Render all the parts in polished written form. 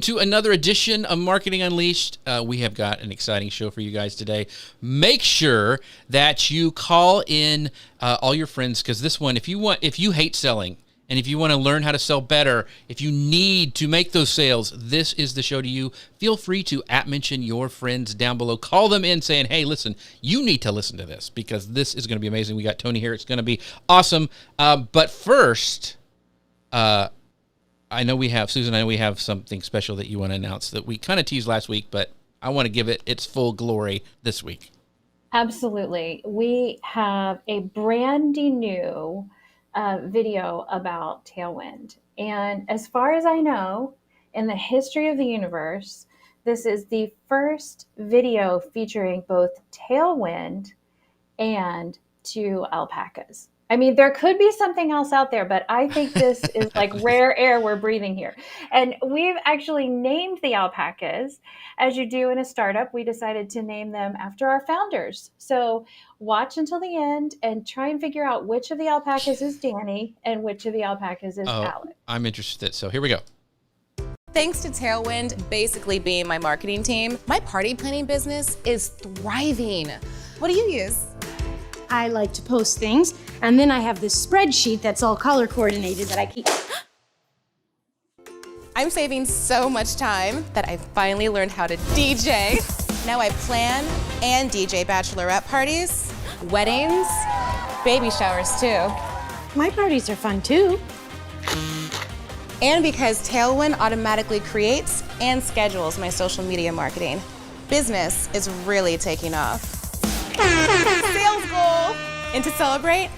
To another edition of Marketing Unleashed. We have got an exciting show for you guys today. Make sure that you call in all your friends, because this one, if you hate selling and if you want to learn how to sell better, if you need to make those sales, this is the show to you. Feel free to mention your friends down below. Call them in saying, hey, listen, you need to listen to this because this is going to be amazing. We got Toni here. It's going to be awesome. But first, Susan, I know we have something special that you want to announce that we kind of teased last week, but I want to give it its full glory this week. Absolutely. We have a brandy new video about Tailwind. And as far as I know, in the history of the universe, this is the first video featuring both Tailwind and two alpacas. I mean, there could be something else out there, but I think this is like rare air we're breathing here. And we've actually named the alpacas. As you do in a startup, we decided to name them after our founders. So watch until the end and try and figure out which of the alpacas is Danny and which of the alpacas is Alex. I'm interested. So here we go. Thanks to Tailwind basically being my marketing team, my party planning business is thriving. What do you use? I like to post things, and then I have this spreadsheet that's all color coordinated that I keep. I'm saving so much time that I finally learned how to DJ. Now I plan and DJ bachelorette parties, weddings, baby showers too. My parties are fun too. And because Tailwind automatically creates and schedules my social media marketing, business is really taking off. Sales goal! And to celebrate,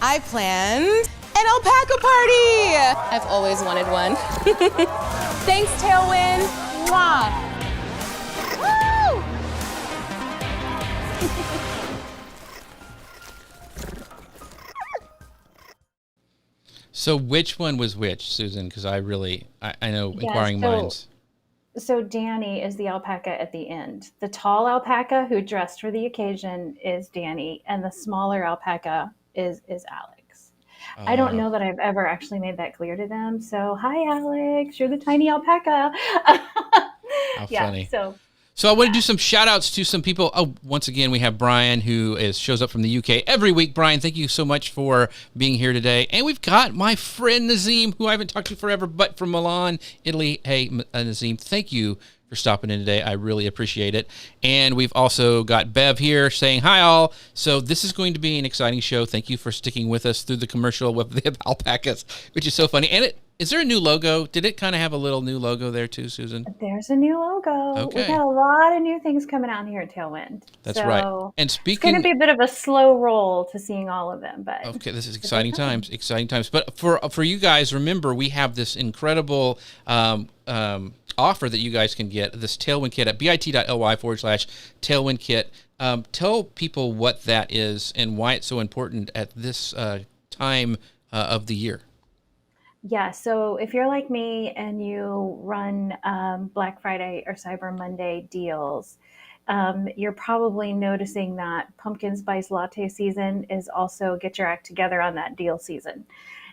I planned an alpaca party! I've always wanted one. Thanks, Tailwind! Mwah! Woo! So which one was which, Susan? Because I know inquiring minds. So Danny is the alpaca at the end. The tall alpaca who dressed for the occasion is Danny, and the smaller alpaca is Alex. I don't know that I've ever actually made that clear to them. So hi, Alex, you're the tiny alpaca. How funny. So I want to do some shout outs to some people. Oh, once again, we have Brian who shows up from the UK every week. Brian, thank you so much for being here today. And we've got my friend Nazim, who I haven't talked to forever, but from Milan, Italy. Hey, Nazim, thank you for stopping in today. I really appreciate it. And we've also got Bev here saying hi all. So this is going to be an exciting show. Thank you for sticking with us through the commercial with the alpacas, which is so funny. And is there a new logo? Did it kind of have a little new logo there too, Susan? There's a new logo. Okay. We've got a lot of new things coming out here at Tailwind. That's right. And it's going to be a bit of a slow roll to seeing all of them, but okay, this is exciting times. Exciting times. But for you guys, remember we have this incredible offer that you guys can get, this Tailwind Kit at bit.ly/Tailwind Kit. Tell people what that is and why it's so important at this time of the year. Yeah, so if you're like me and you run Black Friday or Cyber Monday deals, you're probably noticing that pumpkin spice latte season is also get your act together on that deal season.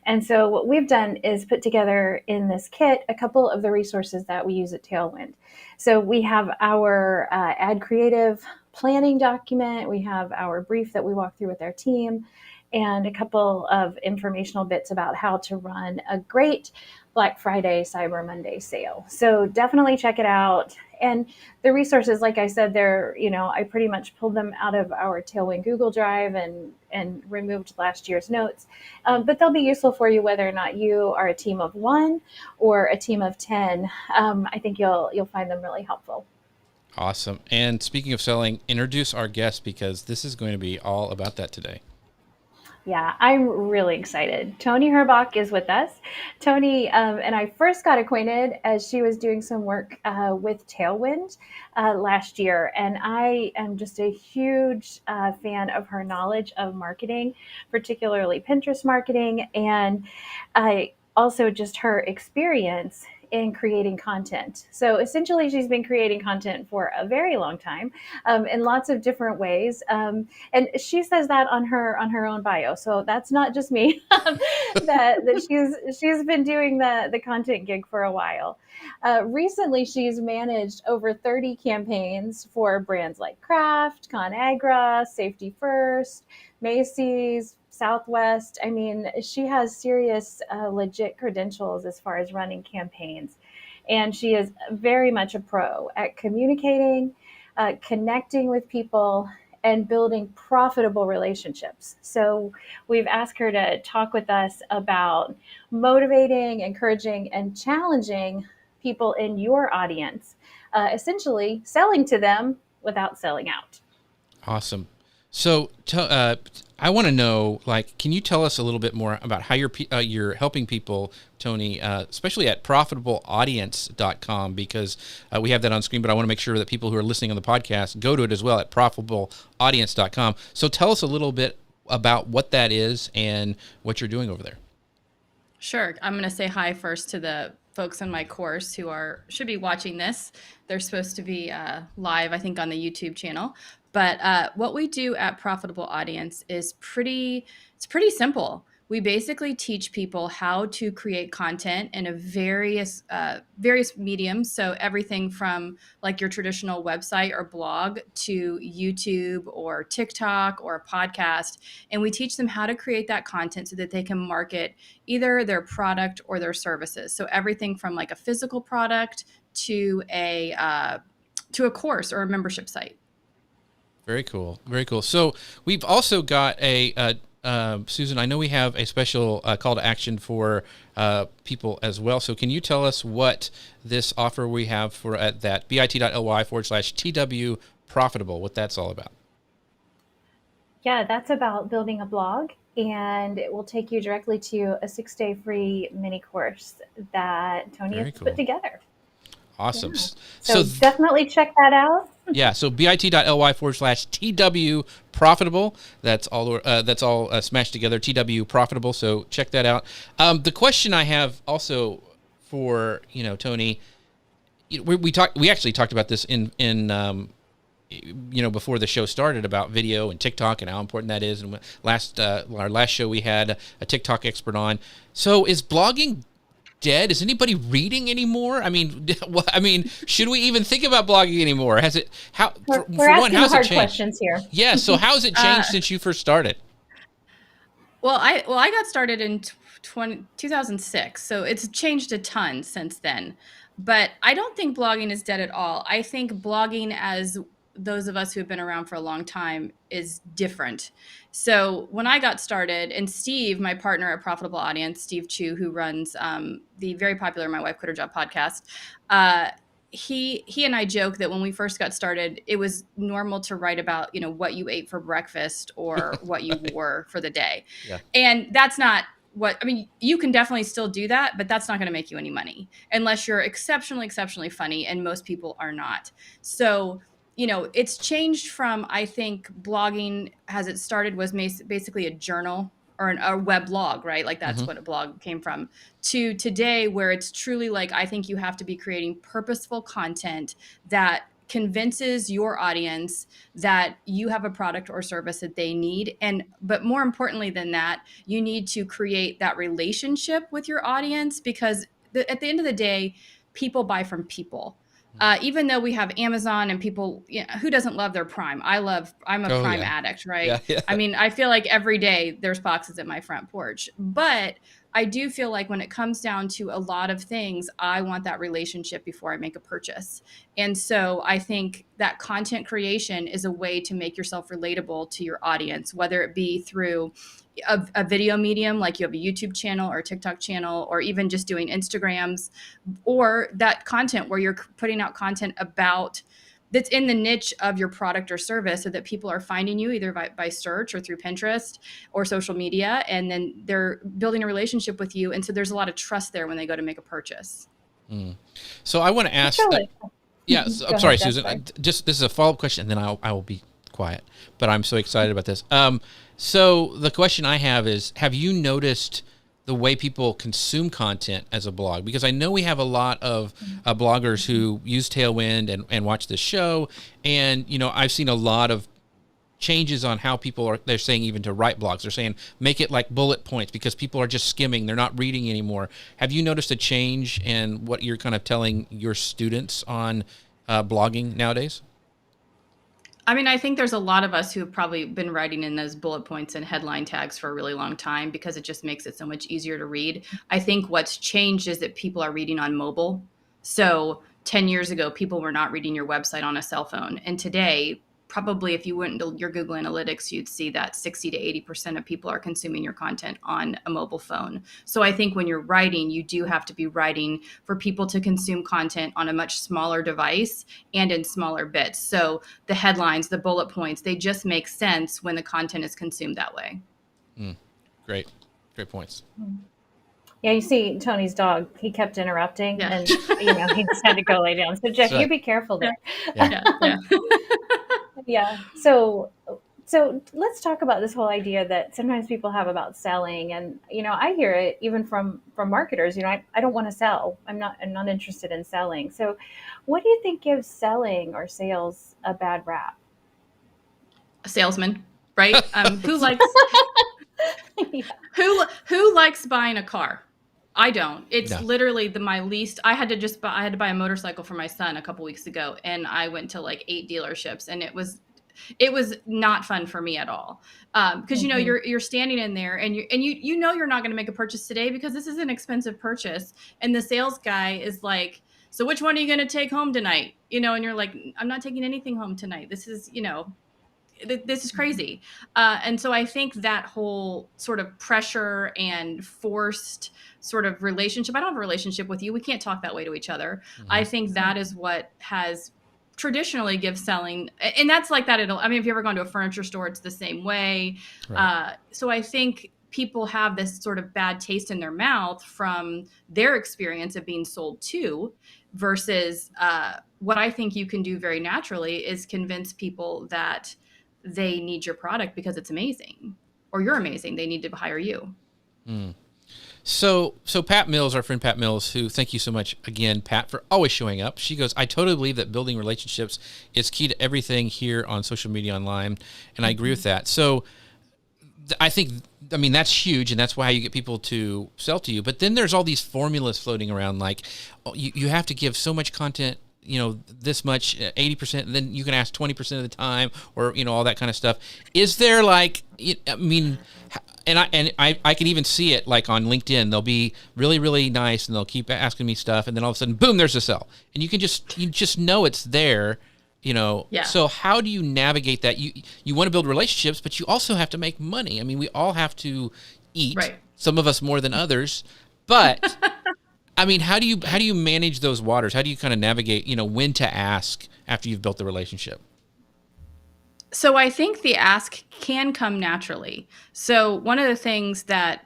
And so what we've done is put together in this kit a couple of the resources that we use at Tailwind. So we have our ad creative planning document, we have our brief that we walk through with our team, and a couple of informational bits about how to run a great Black Friday, Cyber Monday sale. So definitely check it out. And the resources, like I said, I pretty much pulled them out of our Tailwind Google Drive and removed last year's notes. But they'll be useful for you whether or not you are a team of 1 or a team of 10. I think you'll find them really helpful. Awesome. And speaking of selling, introduce our guest because this is going to be all about that today. Yeah, I'm really excited. Toni Herrbach is with us. Toni and I first got acquainted as she was doing some work with Tailwind last year. And I am just a huge fan of her knowledge of marketing, particularly Pinterest marketing, and also just her experience in creating content. So essentially, she's been creating content for a very long time, in lots of different ways. And she says that on her own bio. So that's not just me. that she's been doing the content gig for a while. Recently, she's managed over 30 campaigns for brands like Kraft, ConAgra, Safety First, Macy's, Southwest. I mean, she has serious, legit credentials as far as running campaigns. And she is very much a pro at communicating, connecting with people, and building profitable relationships. So we've asked her to talk with us about motivating, encouraging, and challenging people in your audience, essentially selling to them without selling out. Awesome. So I want to know, like, can you tell us a little bit more about how you're helping people, Toni, especially at profitableaudience.com, because we have that on screen, but I want to make sure that people who are listening on the podcast go to it as well at profitableaudience.com. So tell us a little bit about what that is and what you're doing over there. Sure. I'm going to say hi first to the folks in my course who should be watching this. They're supposed to be live, I think, on the YouTube channel. But what we do at Profitable Audience is pretty simple. We basically teach people how to create content in a various mediums. So everything from like your traditional website or blog to YouTube or TikTok or a podcast. And we teach them how to create that content so that they can market either their product or their services. So everything from like a physical product to a course or a membership site. Very cool. Very cool. So we've also got Susan, I know we have a special call to action for people as well. So can you tell us what this offer we have for at that bit.ly/TW profitable, what that's all about? Yeah, that's about building a blog, and it will take you directly to a 6-day free mini course that Toni has put together. Awesome. Yeah. So definitely check that out. Yeah. So bit.ly/TW profitable. That's all smashed together. TW profitable. So check that out. The question I have also for, Toni, we actually talked about this in before the show started about video and TikTok and how important that is. And our last show we had a TikTok expert on. So is blogging dead? Is anybody reading anymore? I mean, should we even think about blogging anymore? Has it? We're asking hard questions here. Yeah. So how has it changed since you first started? Well, I got started in 2006, so it's changed a ton since then. But I don't think blogging is dead at all. I think blogging, as those of us who have been around for a long time, is different. So when I got started, and Steve, my partner at Profitable Audience, Steve Chu, who runs the very popular My Wife Quit Her Job podcast, he and I joke that when we first got started, it was normal to write about, what you ate for breakfast or what you wore for the day. Yeah. And that's not you can definitely still do that, but that's not going to make you any money unless you're exceptionally, exceptionally funny. And most people are not. So it's changed from, I think, blogging as it started was basically a journal or a web blog, right? Like that's what a blog came from, to today where it's truly like, I think you have to be creating purposeful content that convinces your audience that you have a product or service that they need. But more importantly than that, you need to create that relationship with your audience, because at the end of the day, people buy from people. Even though we have Amazon and people, who doesn't love their Prime? I'm a Prime addict, right? Yeah. I mean, I feel like every day there's boxes at my front porch. But I do feel like when it comes down to a lot of things, I want that relationship before I make a purchase. And so I think that content creation is a way to make yourself relatable to your audience, whether it be through a video medium, like you have a YouTube channel or a TikTok channel, or even just doing Instagrams, or that content where you're putting out content that's in the niche of your product or service, so that people are finding you either by search or through Pinterest or social media, and then they're building a relationship with you. And so there's a lot of trust there when they go to make a purchase. So I want to ask, I'm sorry, Susan, this is a follow-up question, and then I will be quiet, but I'm so excited about this. So the question I have is, have you noticed the way people consume content as a blog? Because I know we have a lot of bloggers who use Tailwind and watch this show. And, I've seen a lot of changes on how they're saying even to write blogs. They're saying make it like bullet points because people are just skimming. They're not reading anymore. Have you noticed a change in what you're kind of telling your students on blogging nowadays? I mean, I think there's a lot of us who have probably been writing in those bullet points and headline tags for a really long time because it just makes it so much easier to read. I think what's changed is that people are reading on mobile. So 10 years ago, people were not reading your website on a cell phone. And today, probably if you went into your Google Analytics, you'd see that 60 to 80% of people are consuming your content on a mobile phone. So I think when you're writing, you do have to be writing for people to consume content on a much smaller device and in smaller bits. So the headlines, the bullet points, they just make sense when the content is consumed that way. Great points. Yeah, you see Tony's dog, he kept interrupting and he just had to go lay down. So Jeff, you be careful there. Yeah. So let's talk about this whole idea that sometimes people have about selling. And, I hear it even from marketers, I don't want to sell. I'm not interested in selling. So what do you think gives selling or sales a bad rap? A salesman, right? Who likes who likes buying a car? I don't. It's literally my least. I had to buy a motorcycle for my son a couple weeks ago, and I went to like 8 dealerships, and it was not fun for me at all. Because you're standing in there, and you're not going to make a purchase today because this is an expensive purchase, and the sales guy is like, so which one are you going to take home tonight? And you're like, I'm not taking anything home tonight. This is this is crazy. And so I think that whole sort of pressure and forced sort of relationship, I don't have a relationship with you. We can't talk that way to each other. I think that is what has traditionally give selling. And that's like that. If you ever gone to a furniture store, it's the same way. Right. So I think people have this sort of bad taste in their mouth from their experience of being sold to versus what I think you can do very naturally is convince people that they need your product because it's amazing or you're amazing. They need to hire you. So Pat Mills, our friend Pat Mills, who thank you so much again, Pat, for always showing up. She goes, I totally believe that building relationships is key to everything here on social media online. And I agree with that. So I think, that's huge. And that's why you get people to sell to you. But then there's all these formulas floating around. Like you have to give so much content, this much, 80%, and then you can ask 20% of the time or, all that kind of stuff. Is there and I can even see it like on LinkedIn. They'll be really, really nice and they'll keep asking me stuff. And then all of a sudden, boom, there's a sell. And you just know it's there, Yeah. So how do you navigate that? You want to build relationships, but you also have to make money. We all have to eat, right. Some of us more than others, but how do you manage those waters? How do you kind of navigate, when to ask after you've built the relationship? So I think the ask can come naturally. So one of the things I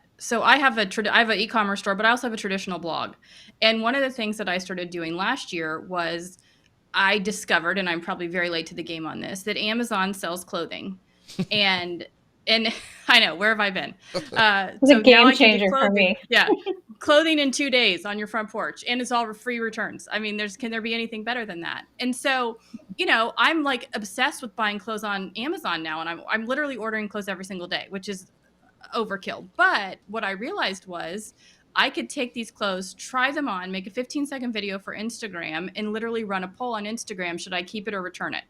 have an e-commerce store, but I also have a traditional blog. And one of the things that I started doing last year was I discovered, and I'm probably very late to the game on this, that Amazon sells clothing. and I know, where have I been? It's a game changer for me. Yeah. Clothing in 2 days on your front porch, and it's all free returns. Can there be anything better than that? And so, I'm like obsessed with buying clothes on Amazon now, and I'm literally ordering clothes every single day, which is overkill. But what I realized was I could take these clothes, try them on, make a 15-second video for Instagram, and literally run a poll on Instagram: should I keep it or return it?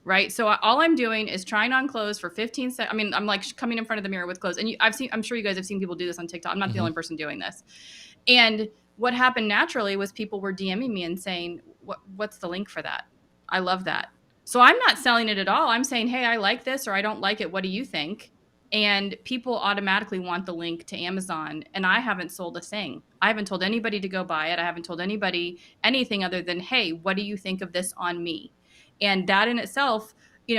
Right. So all I'm doing is trying on clothes for 15 seconds. I'm like coming in front of the mirror with clothes, and I'm sure you guys have seen people do this on TikTok. I'm not the only person doing this. And what happened naturally was people were DMing me and saying, what's the link for that? I love that. So I'm not selling it at all. I'm saying, hey, I like this, or I don't like it. What do you think? And people automatically want the link to Amazon. And I haven't sold a thing. I haven't told anybody to go buy it. I haven't told anybody anything other than, hey, what do you think of this on me? And that in itself,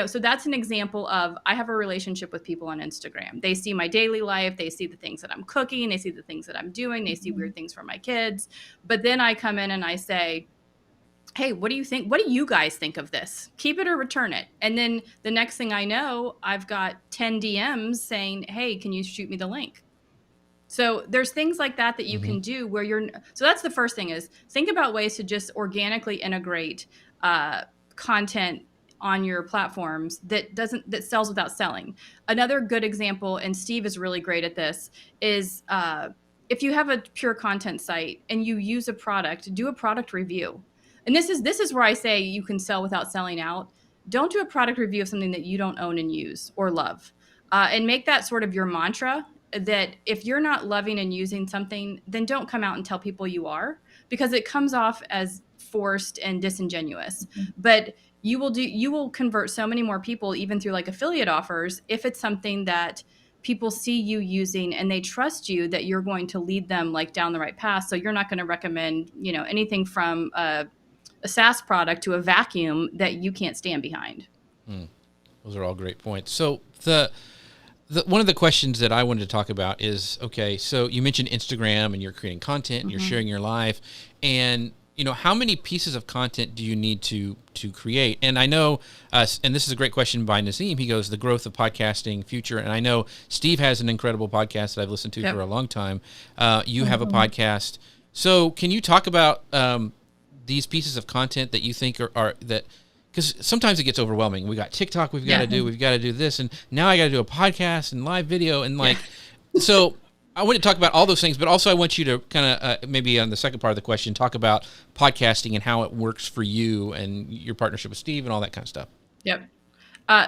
so that's an example of I have a relationship with people on Instagram. They see my daily life. They see the things that I'm cooking. They see the things that I'm doing. They see weird things from my kids. But then I come in and I say, hey, what do you think? What do you guys think of this? Keep it or return it. And then the next thing I know, I've got 10 DMs saying, hey, can you shoot me the link? So there's things like that you can do where so that's the first thing, is think about ways to just organically integrate content on your platforms that sells without selling. Another good example, and Steve is really great at this, is if you have a pure content site and you use a product, do a product review. And this is where I say you can sell without selling out. Don't do a product review of something that you don't own and use or love. And make that sort of your mantra, that if you're not loving and using something, then don't come out and tell people you are, because it comes off as forced and disingenuous. But you will convert so many more people, even through like affiliate offers, if it's something that people see you using and they trust you, that you're going to lead them like down the right path. So you're not going to recommend, anything from a SaaS product to a vacuum that you can't stand behind. Those are all great points. So the one of the questions that I wanted to talk about is, okay, so you mentioned Instagram and you're creating content and you're sharing your life, and how many pieces of content do you need to create? And I know, and this is a great question by Nazim. He goes, the growth of podcasting future. And I know Steve has an incredible podcast that I've listened to for a long time. You have a podcast. So can you talk about these pieces of content that you think are that, because sometimes it gets overwhelming. We got TikTok, we've got to do this, and now I got to do a podcast and live video, and so I want to talk about all those things, but also I want you to kind of maybe on the second part of the question, talk about podcasting and how it works for you and your partnership with Steve and all that kind of stuff. Yep.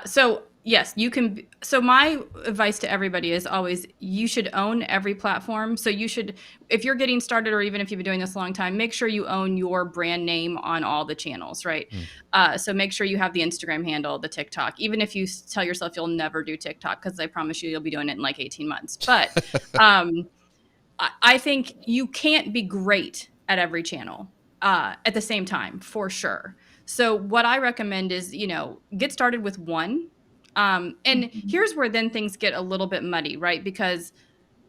So yes, you can. So my advice to everybody is always, you should own every platform. So you should, if you're getting started, or even if you've been doing this a long time, make sure you own your brand name on all the channels, right? So make sure you have the Instagram handle, the TikTok, even if you tell yourself you'll never do TikTok, because I promise you'll be doing it in like 18 months. But I think you can't be great at every channel at the same time, for sure. So what I recommend is, get started with one. And here's where then things get a little bit muddy, right? Because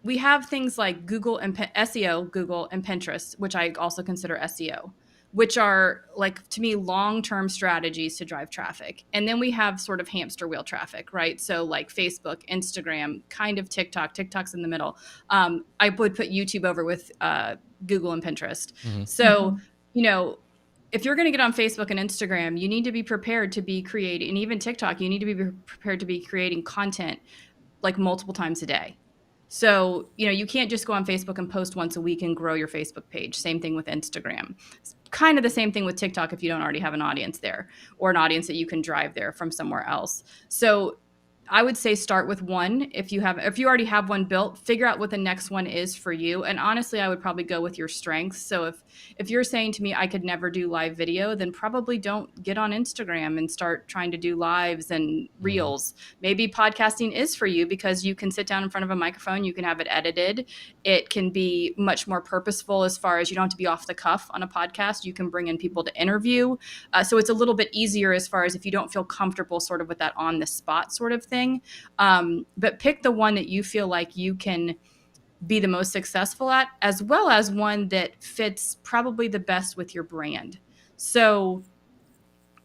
we have things like Google and SEO, Google and Pinterest, which I also consider SEO, which are like, to me, long-term strategies to drive traffic. And then we have sort of hamster wheel traffic, right? So like Facebook, Instagram, kind of TikTok. TikTok's in the middle. I would put YouTube over with Google and Pinterest. So, if you're going to get on Facebook and Instagram, you need to be prepared to be creating, and even TikTok, you need to be prepared to be creating content like multiple times a day. So, you can't just go on Facebook and post once a week and grow your Facebook page. Same thing with Instagram. It's kind of the same thing with TikTok if you don't already have an audience there, or an audience that you can drive there from somewhere else. So I would say start with one. If you already have one built, figure out what the next one is for you. And honestly, I would probably go with your strengths. So if you're saying to me, I could never do live video, then probably don't get on Instagram and start trying to do lives and reels. Maybe podcasting is for you, because you can sit down in front of a microphone, you can have it edited. It can be much more purposeful, as far as you don't have to be off the cuff on a podcast. You can bring in people to interview. So it's a little bit easier as far as if you don't feel comfortable sort of with that on the spot sort of thing. But pick the one that you feel like you can be the most successful at, as well as one that fits probably the best with your brand. So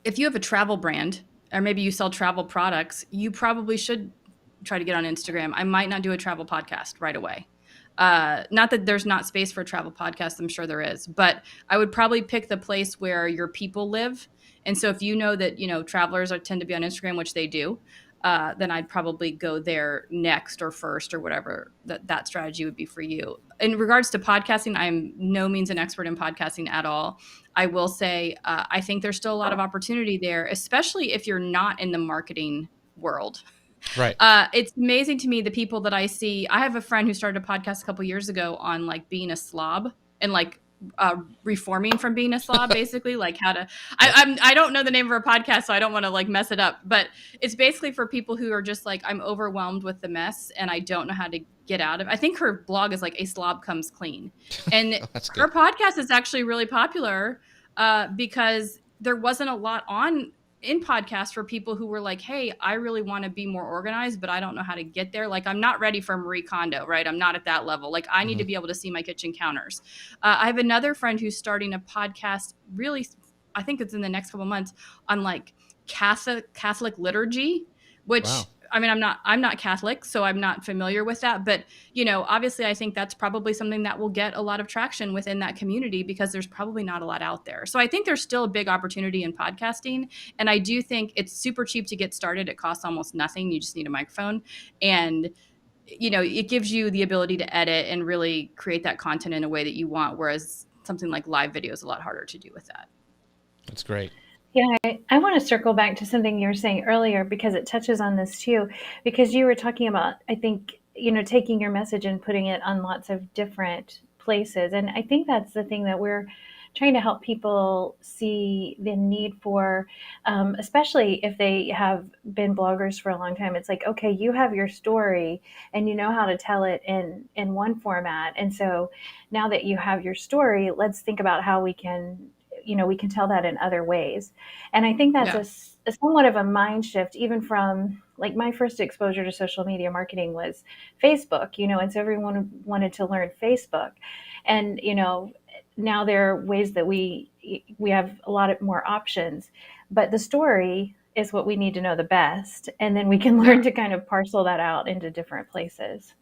if you have a travel brand, or maybe you sell travel products, you probably should try to get on Instagram. I might not do a travel podcast right away. Not that there's not space for a travel podcast, I'm sure there is, but I would probably pick the place where your people live. And so if you know that, travelers tend to be on Instagram, which they do, then I'd probably go there next or first, or whatever that strategy would be for you. In regards to podcasting, I'm no means an expert in podcasting at all. I will say I think there's still a lot of opportunity there, especially if you're not in the marketing world. Right. It's amazing to me, the people that I see. I have a friend who started a podcast a couple years ago on like being a slob and like reforming from being a slob, basically, like how to, I don't know the name of her podcast, so I don't want to like mess it up, but it's basically for people who are just like, I'm overwhelmed with the mess and I don't know how to get out of it. I think her blog is like A Slob Comes Clean. And her podcast is actually really popular because there wasn't a lot in podcasts for people who were like, hey, I really want to be more organized, but I don't know how to get there. Like, I'm not ready for Marie Kondo, right? I'm not at that level. Like, I need to be able to see my kitchen counters. I have another friend who's starting a podcast, really, I think it's in the next couple months, on like Catholic liturgy, which I mean, I'm not Catholic, so I'm not familiar with that. But, obviously I think that's probably something that will get a lot of traction within that community because there's probably not a lot out there. So I think there's still a big opportunity in podcasting. And I do think it's super cheap to get started. It costs almost nothing. You just need a microphone. And, it gives you the ability to edit and really create that content in a way that you want. Whereas something like live video is a lot harder to do with that. That's great. Yeah, I want to circle back to something you were saying earlier because it touches on this too, because you were talking about, I think, taking your message and putting it on lots of different places. And I think that's the thing that we're trying to help people see the need for, especially if they have been bloggers for a long time. It's like, okay, you have your story and you know how to tell it in one format. And so now that you have your story, let's think about how we can tell that in other ways. And I think that's a somewhat of a mind shift, even from like my first exposure to social media marketing was Facebook, and so everyone wanted to learn Facebook. And, now there are ways that we have a lot more options, but the story is what we need to know the best. And then we can learn to kind of parcel that out into different places.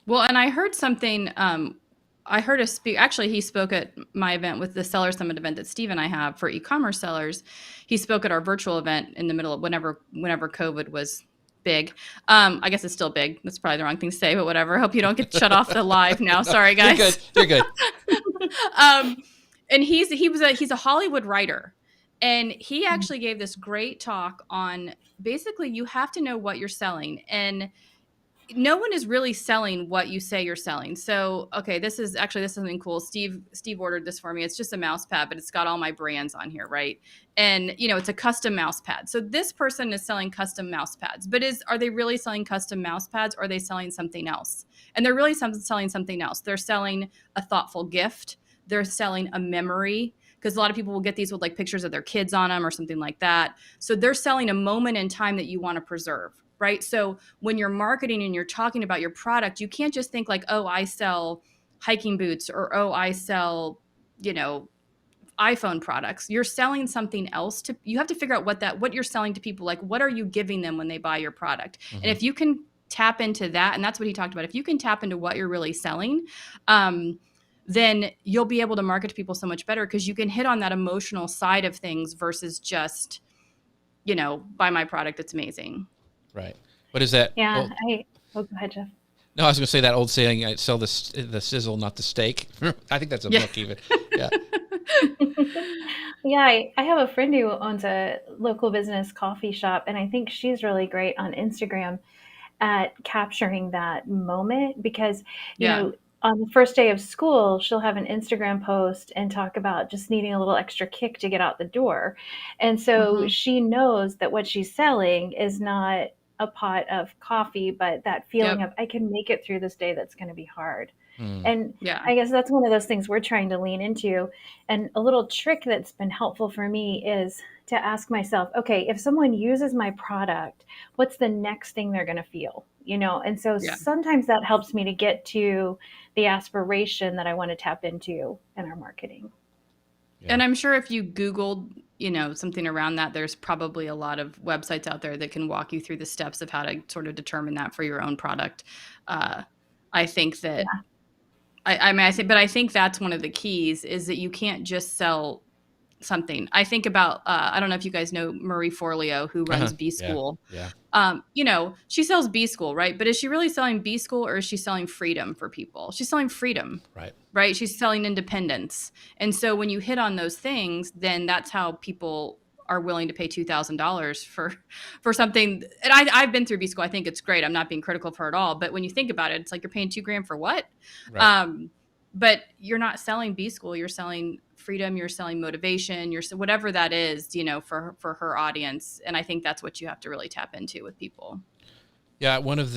Well, and I heard something, I heard actually he spoke at my event with the Seller Summit event that Steve and I have for e-commerce sellers. He spoke at our virtual event in the middle of whenever COVID was big. I guess it's still big. That's probably the wrong thing to say, but whatever. I hope you don't get shut off the live now. Sorry, guys. You're good. And he's a Hollywood writer. And he actually gave this great talk on basically you have to know what you're selling. And no one is really selling what you say you're selling. So, okay, this is something cool. Steve ordered this for me. It's just a mouse pad, but it's got all my brands on here, right? And, it's a custom mouse pad. So this person is selling custom mouse pads, but are they really selling custom mouse pads or are they selling something else? And they're really selling something else. They're selling a thoughtful gift. They're selling a memory, because a lot of people will get these with like pictures of their kids on them or something like that. So they're selling a moment in time that you want to preserve. Right. So when you're marketing and you're talking about your product, you can't just think like, oh, I sell hiking boots or, oh, I sell, iPhone products. You're selling something else you have to figure out what you're selling to people. Like, what are you giving them when they buy your product? Mm-hmm. And if you can tap into that, and that's what he talked about, if you can tap into what you're really selling, then you'll be able to market to people so much better because you can hit on that emotional side of things versus just, buy my product. It's amazing. Right. What is that? Yeah. Go ahead, Jeff. No, I was going to say that old saying, I sell the sizzle, not the steak. I think that's a book even. Yeah. Yeah. I have a friend who owns a local business coffee shop, and I think she's really great on Instagram at capturing that moment because, you know, on the first day of school, she'll have an Instagram post and talk about just needing a little extra kick to get out the door. And so she knows that what she's selling is not a pot of coffee, but that feeling of I can make it through this day that's going to be hard. And I guess that's one of those things we're trying to lean into. And a little trick that's been helpful for me is to ask myself, okay, if someone uses my product, what's the next thing they're going to feel? And so sometimes that helps me to get to the aspiration that I want to tap into in our marketing. And I'm sure if you Googled, something around that, there's probably a lot of websites out there that can walk you through the steps of how to sort of determine that for your own product. I think that, I think that's one of the keys is that you can't just sell something. I think about, I don't know if you guys know Marie Forleo, who runs B School. She sells B School, right? But is she really selling B School or is she selling freedom for people? She's selling freedom, right? She's selling independence. And so when you hit on those things, then that's how people are willing to pay $2,000 for something. And I've been through B School. I think it's great. I'm not being critical of her at all. But when you think about it, it's like you're paying $2,000 for what? Right. But you're not selling B School. You're selling freedom. You're selling motivation. You're whatever that is, for her audience. And I think that's what you have to really tap into with people. Yeah, one of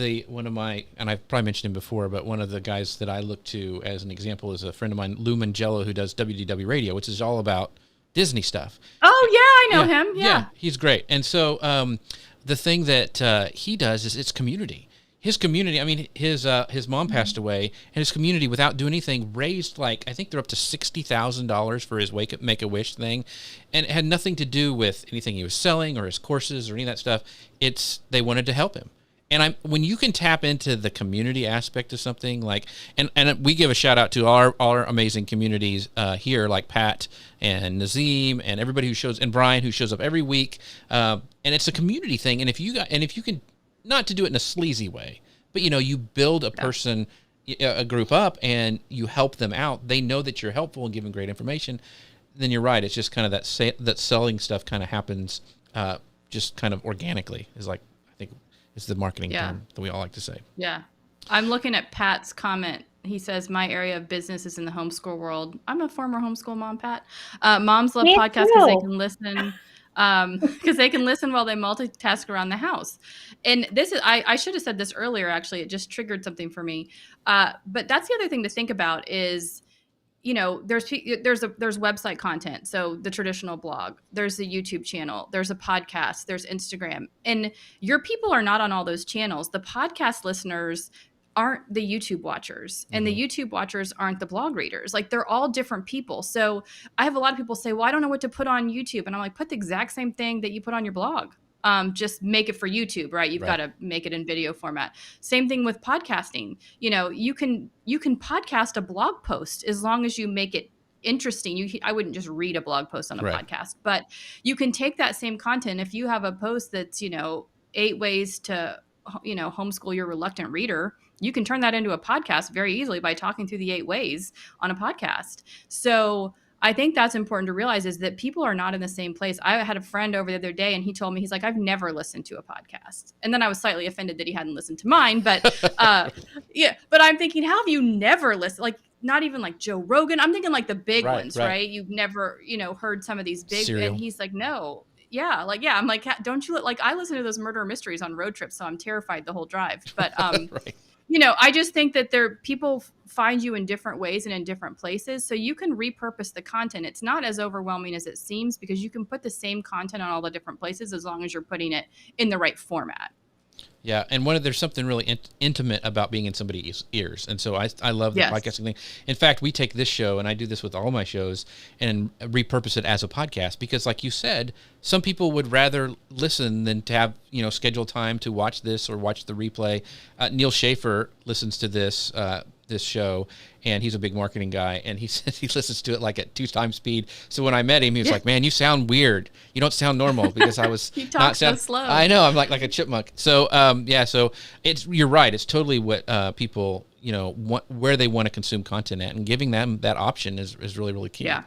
my, and I've probably mentioned him before, but one of the guys that I look to as an example is a friend of mine, Lou Mangello, who does WDW Radio, which is all about Disney stuff. Oh yeah, I know him. Yeah, he's great. And so the thing that he does is it's community. his community, I mean, his mom passed away, and his community, without doing anything, raised I think they're up to $60,000 for his Make-A-Wish thing, and it had nothing to do with anything he was selling or his courses or any of that stuff. They wanted to help him. And when you can tap into the community aspect of something, and we give a shout out to our amazing communities here, like Pat and Nazim and everybody and Brian, who shows up every week. And it's a community thing. And if you can, not to do it in a sleazy way, but you build a group up and you help them out. They know that you're helpful and giving great information. Then you're right. It's just kind of that selling stuff kind of happens just kind of organically. I think it's the marketing term that we all like to say. Yeah. I'm looking at Pat's comment. He says, my area of business is in the homeschool world. I'm a former homeschool mom, Pat. Moms love podcasts because they can listen. Because they can listen while they multitask around the house. And this is, I should have said this earlier, actually. It just triggered something for me. But that's the other thing to think about is, there's website content. So the traditional blog, there's the YouTube channel, there's a podcast, there's Instagram. And your people are not on all those channels. The podcast listeners aren't the YouTube watchers, and the YouTube watchers aren't the blog readers. They're all different people. So I have a lot of people say, well, I don't know what to put on YouTube. And I'm like, put the exact same thing that you put on your blog. Just make it for YouTube, right? You've got to make it in video format. Same thing with podcasting. You can podcast a blog post as long as you make it interesting. I wouldn't just read a blog post on a podcast, but you can take that same content. If you have a post that's, 8 ways to, homeschool your reluctant reader, you can turn that into a podcast very easily by talking through the 8 ways on a podcast. So I think that's important to realize, is that people are not in the same place. I had a friend over the other day, and he told me, he's like, I've never listened to a podcast. And then I was slightly offended that he hadn't listened to mine. But but I'm thinking, how have you never listened? Not even Joe Rogan. I'm thinking the big ones, right? You've never, heard some of these big, Serial. And he's like, no. Yeah. I'm like, don't you I listen to those murder mysteries on road trips, so I'm terrified the whole drive. But, I just think that people find you in different ways and in different places. So you can repurpose the content. It's not as overwhelming as it seems, because you can put the same content on all the different places as long as you're putting it in the right format. Yeah, and there's something really intimate about being in somebody's ears, and so I love the podcasting thing. In fact, we take this show, and I do this with all my shows, and repurpose it as a podcast, because, like you said, some people would rather listen than to have scheduled time to watch this or watch the replay. Neil Schaefer listens to this show, and he's a big marketing guy, and he says he listens to it at 2 times speed. So when I met him, he was like, man, you sound weird. You don't sound normal, because I was you talk so slow. I know, I'm like a chipmunk. So so you're right. It's totally what people, where they want to consume content at, and giving them that option is really, really key. Yeah.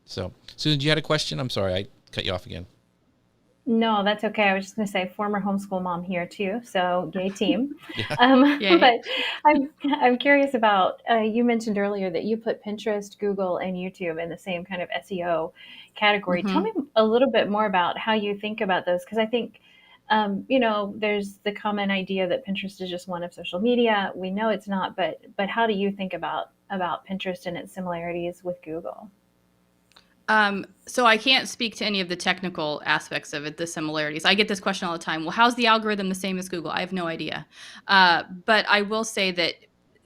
So Susan, you had a question? I'm sorry, I cut you off again. No, that's okay. I was just going to say, former homeschool mom here too. So yay team. But I'm curious about, you mentioned earlier that you put Pinterest, Google, and YouTube in the same kind of SEO category. Tell me a little bit more about how you think about those. Because I think, there's the common idea that Pinterest is just one of social media. We know it's not, but how do you think about Pinterest and its similarities with Google? So I can't speak to any of the technical aspects of it, the similarities. I get this question all the time. Well, how's the algorithm the same as Google? I have no idea. But I will say that,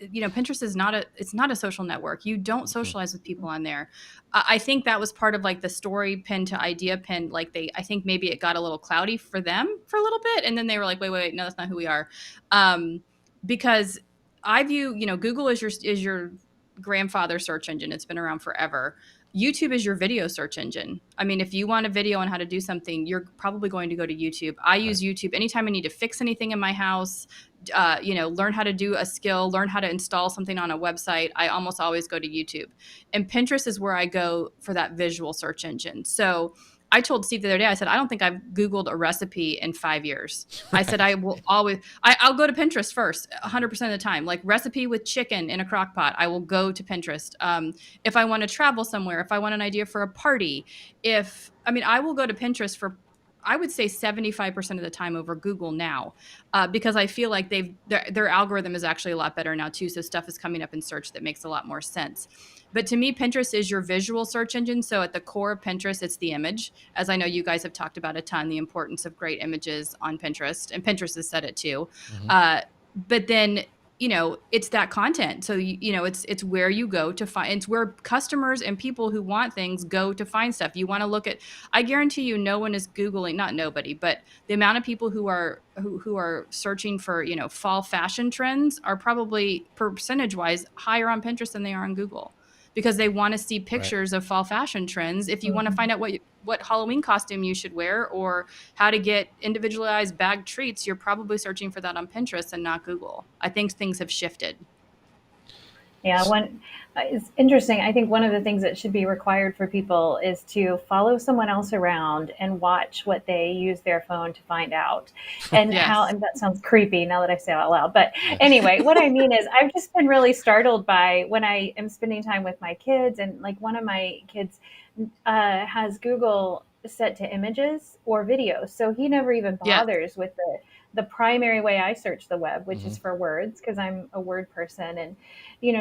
Pinterest is not a social network. You don't socialize with people on there. I think that was part of the story pin to idea pin. I think maybe it got a little cloudy for them for a little bit. And then they were like, wait, no, that's not who we are. Because I view, Google is your grandfather's search engine. It's been around forever. YouTube is your video search engine. I mean, if you want a video on how to do something, you're probably going to go to YouTube. I use YouTube anytime I need to fix anything in my house, learn how to do a skill, learn how to install something on a website. I almost always go to YouTube. And Pinterest is where I go for that visual search engine. So I told Steve the other day, I said, I don't think I've Googled a recipe in 5 years. I said, I will always, I'll go to Pinterest first, 100% of the time. Recipe with chicken in a crock pot, I will go to Pinterest. If I want to travel somewhere, if I want an idea for a party, I will go to Pinterest for, I would say 75% of the time over Google now, because I feel like their algorithm is actually a lot better now too. So stuff is coming up in search that makes a lot more sense. But to me, Pinterest is your visual search engine. So at the core of Pinterest, it's the image. As I know you guys have talked about a ton, the importance of great images on Pinterest, and Pinterest has said it too. but then, it's that content. So, it's where you go to find, it's where customers and people who want things go to find stuff. You want to look at, I guarantee you, no one is Googling, not nobody, but the amount of people who are searching for, fall fashion trends are probably percentage wise higher on Pinterest than they are on Google, because they want to see pictures of fall fashion trends. If you want to find out what Halloween costume you should wear or how to get individualized bagged treats, you're probably searching for that on Pinterest and not Google. I think things have shifted. Yeah, it's interesting. I think one of the things that should be required for people is to follow someone else around and watch what they use their phone to find out, and how. And that sounds creepy now that I say it out loud. But anyway, what I mean is, I've just been really startled by when I am spending time with my kids, and like one of my kids has Google set to images or videos, so he never even bothers with the primary way I search the web, which is for words, because I'm a word person. And,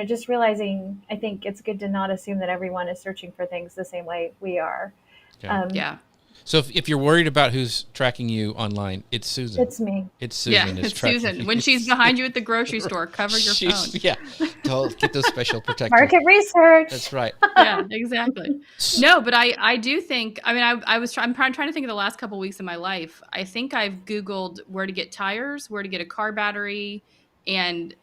just realizing, I think it's good to not assume that everyone is searching for things the same way we are. Yeah. So if you're worried about who's tracking you online, it's Susan. It's me. It's Susan. Yeah, it's Susan. When she's behind you at the grocery store, cover your phone. Yeah. Don't get those special protectors. Market research. That's right. Yeah, exactly. No, but I do think, I'm trying to think of the last couple of weeks of my life. I think I've Googled where to get tires, where to get a car battery, and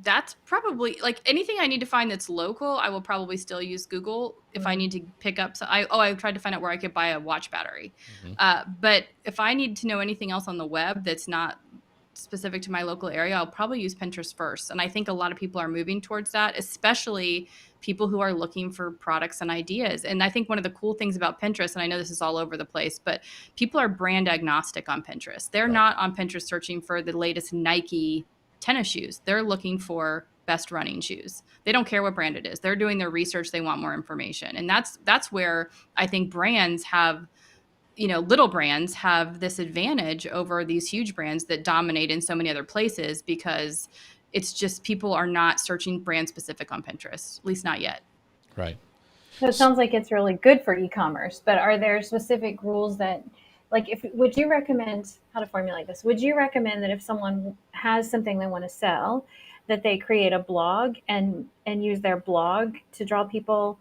that's probably, like, anything I need to find that's local, I will probably still use Google. If I need to pick up, I tried to find out where I could buy a watch battery. But if I need to know anything else on the web that's not specific to my local area, I'll probably use Pinterest first. And I think a lot of people are moving towards that, especially people who are looking for products and ideas. And I think one of the cool things about Pinterest, and I know this is all over the place, but people are brand agnostic on Pinterest. They're not on Pinterest searching for the latest Nike tennis shoes. They're looking for best running shoes. They don't care what brand it is. They're doing their research. They want more information. And that's where I think brands have, little brands have this advantage over these huge brands that dominate in so many other places, because it's just people are not searching brand specific on Pinterest, at least not yet. Right. So it sounds like it's really good for e-commerce, but are there specific rules that, like, would you recommend, how to formulate this? Would you recommend that if someone has something they want to sell, that they create a blog and use their blog to draw people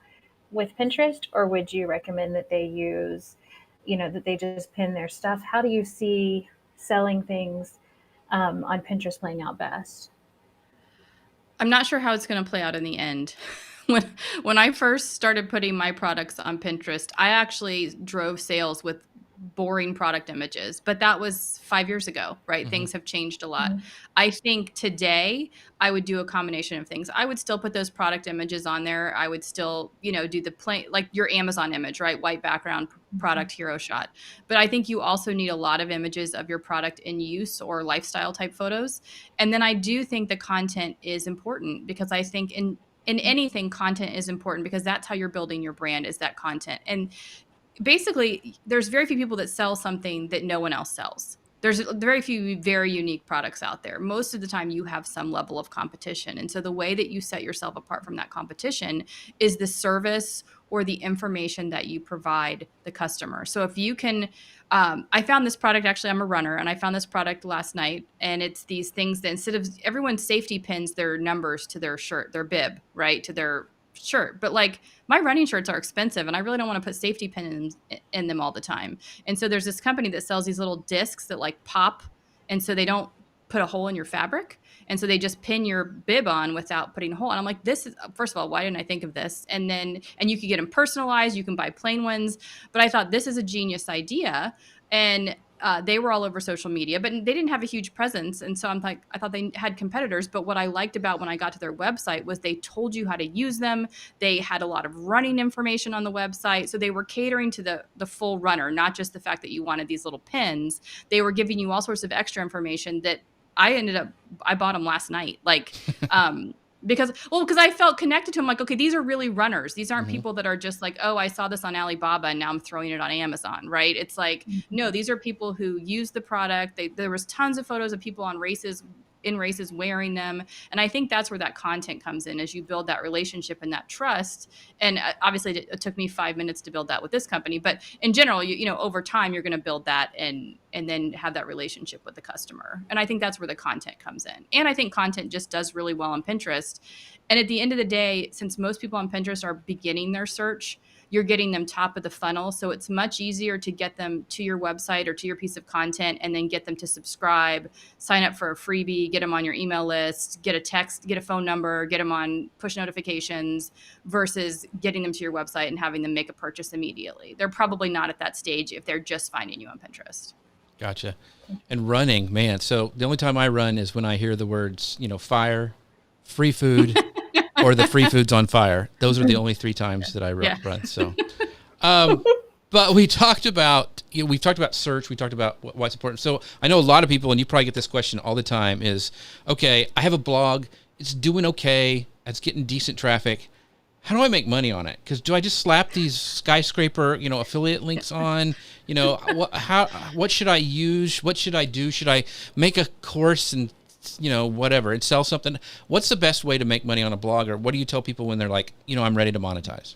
with Pinterest? Or would you recommend that they use, that they just pin their stuff? How do you see selling things on Pinterest playing out best? I'm not sure how it's going to play out in the end. When I first started putting my products on Pinterest, I actually drove sales with boring product images, but that was 5 years ago, right? Things have changed a lot. I think today I would do a combination of things. I would still put those product images on there. I would still, do the plain, like your Amazon image, right? White background, product hero shot. But I think you also need a lot of images of your product in use or lifestyle type photos. And then I do think the content is important, because I think in anything, content is important, because that's how you're building your brand, is that content. And basically, there's very few people that sell something that no one else sells. There's very few very unique products out there. Most of the time you have some level of competition. And so the way that you set yourself apart from that competition is the service or the information that you provide the customer. So if you can, I found this product, actually I'm a runner, and I found this product last night, and it's these things that instead of, everyone safety pins their numbers to their shirt, their bib, right, to their shirt. But like, my running shirts are expensive and I really don't want to put safety pins in them all the time. And so there's this company that sells these little discs that like pop, and so they don't put a hole in your fabric. And so they just pin your bib on without putting a hole. And I'm like, this is, first of all, why didn't I think of this? And you can get them personalized. You can buy plain ones. But I thought this is a genius idea. And they were all over social media, but they didn't have a huge presence. And so I thought they had competitors. But what I liked about when I got to their website was they told you how to use them. They had a lot of running information on the website. So they were catering to the full runner, not just the fact that you wanted these little pins. They were giving you all sorts of extra information that I bought them last night. Like, because I felt connected to them. Like, okay, these are really runners. These aren't people that are just like, oh, I saw this on Alibaba and now I'm throwing it on Amazon, right? It's like, no, these are people who use the product. There was tons of photos of people on races in races wearing them. And I think that's where that content comes in, as you build that relationship and that trust. And obviously it took me 5 minutes to build that with this company, but in general, you know, over time, you're going to build that and then have that relationship with the customer. And I think that's where the content comes in. And I think content just does really well on Pinterest. And at the end of the day, since most people on Pinterest are beginning their search, you're getting them top of the funnel. So it's much easier to get them to your website or to your piece of content and then get them to subscribe, sign up for a freebie, get them on your email list, get a text, get a phone number, get them on push notifications, versus getting them to your website and having them make a purchase immediately. They're probably not at that stage if they're just finding you on Pinterest. Gotcha. And running, man. So the only time I run is when I hear the words, you know, fire, free food, or the free food's on fire. Those are the only 3 times that I run. So, but we talked about, you know, we've talked about search. We talked about what's important. So I know a lot of people, and you probably get this question all the time, is, okay, I have a blog. It's doing okay. It's getting decent traffic. How do I make money on it? Because do I just slap these skyscraper, you know, affiliate links on? You know, what should I use? What should I do? Should I make a course and, you know, whatever, and sell something? What's the best way to make money on a blog? Or what do you tell people when they're like, you know, I'm ready to monetize?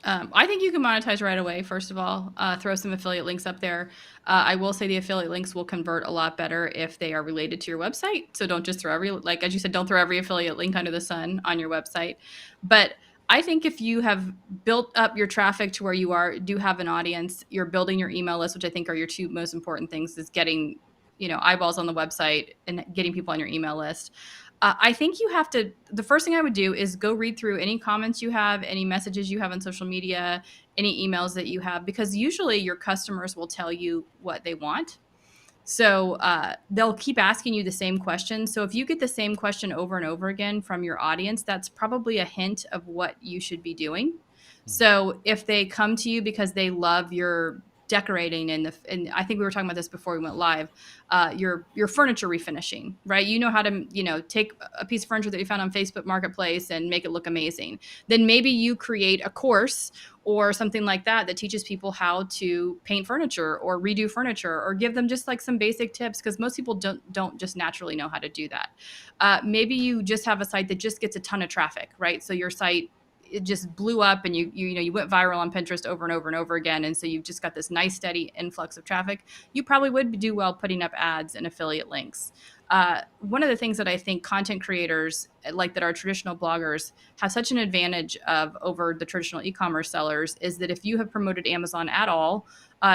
I think you can monetize right away. First of all, throw some affiliate links up there. I will say the affiliate links will convert a lot better if they are related to your website. So don't just throw like as you said, don't throw every affiliate link under the sun on your website. But I think if you have built up your traffic to where you do have an audience, you're building your email list, which I think are your 2 most important things, is getting, you know, eyeballs on the website and getting people on your email list. I think you have to, the first thing I would do is go read through any comments you have, any messages you have on social media, any emails that you have, because usually your customers will tell you what they want. So they'll keep asking you the same question. So if you get the same question over and over again from your audience, that's probably a hint of what you should be doing. So if they come to you because they love your decorating and I think we were talking about this before we went live, your furniture refinishing, right? You know how to, you know, take a piece of furniture that you found on Facebook Marketplace and make it look amazing. Then maybe you create a course or something like that teaches people how to paint furniture or redo furniture, or give them just like some basic tips, because most people don't just naturally know how to do that. Maybe you just have a site that just gets a ton of traffic, right? So your site, it just blew up and you went viral on Pinterest over and over and over again. And so you've just got this nice steady influx of traffic. You probably would do well putting up ads and affiliate links. One of the things that I think content creators, like that are traditional bloggers, have such an advantage of over the traditional e-commerce sellers is that if you have promoted Amazon at all,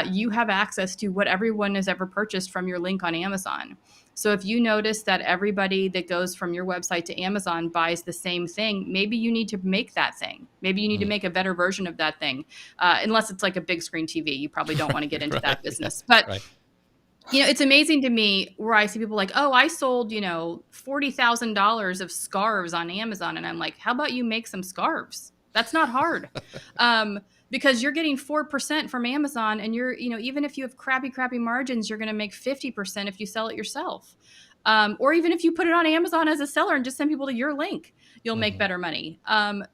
you have access to what everyone has ever purchased from your link on Amazon. So if you notice that everybody that goes from your website to Amazon buys the same thing, maybe you need to make that thing. Maybe you need to make a better version of that thing. Unless it's like a big screen TV, you probably don't want to get into that business. But you know, it's amazing to me where I see people like, oh, I sold, you know, $40,000 of scarves on Amazon. And I'm like, how about you make some scarves? That's not hard. Because you're getting 4% from Amazon, and you're, you know, even if you have crappy margins, you're going to make 50% if you sell it yourself. Or even if you put it on Amazon as a seller and just send people to your link, you'll make better money.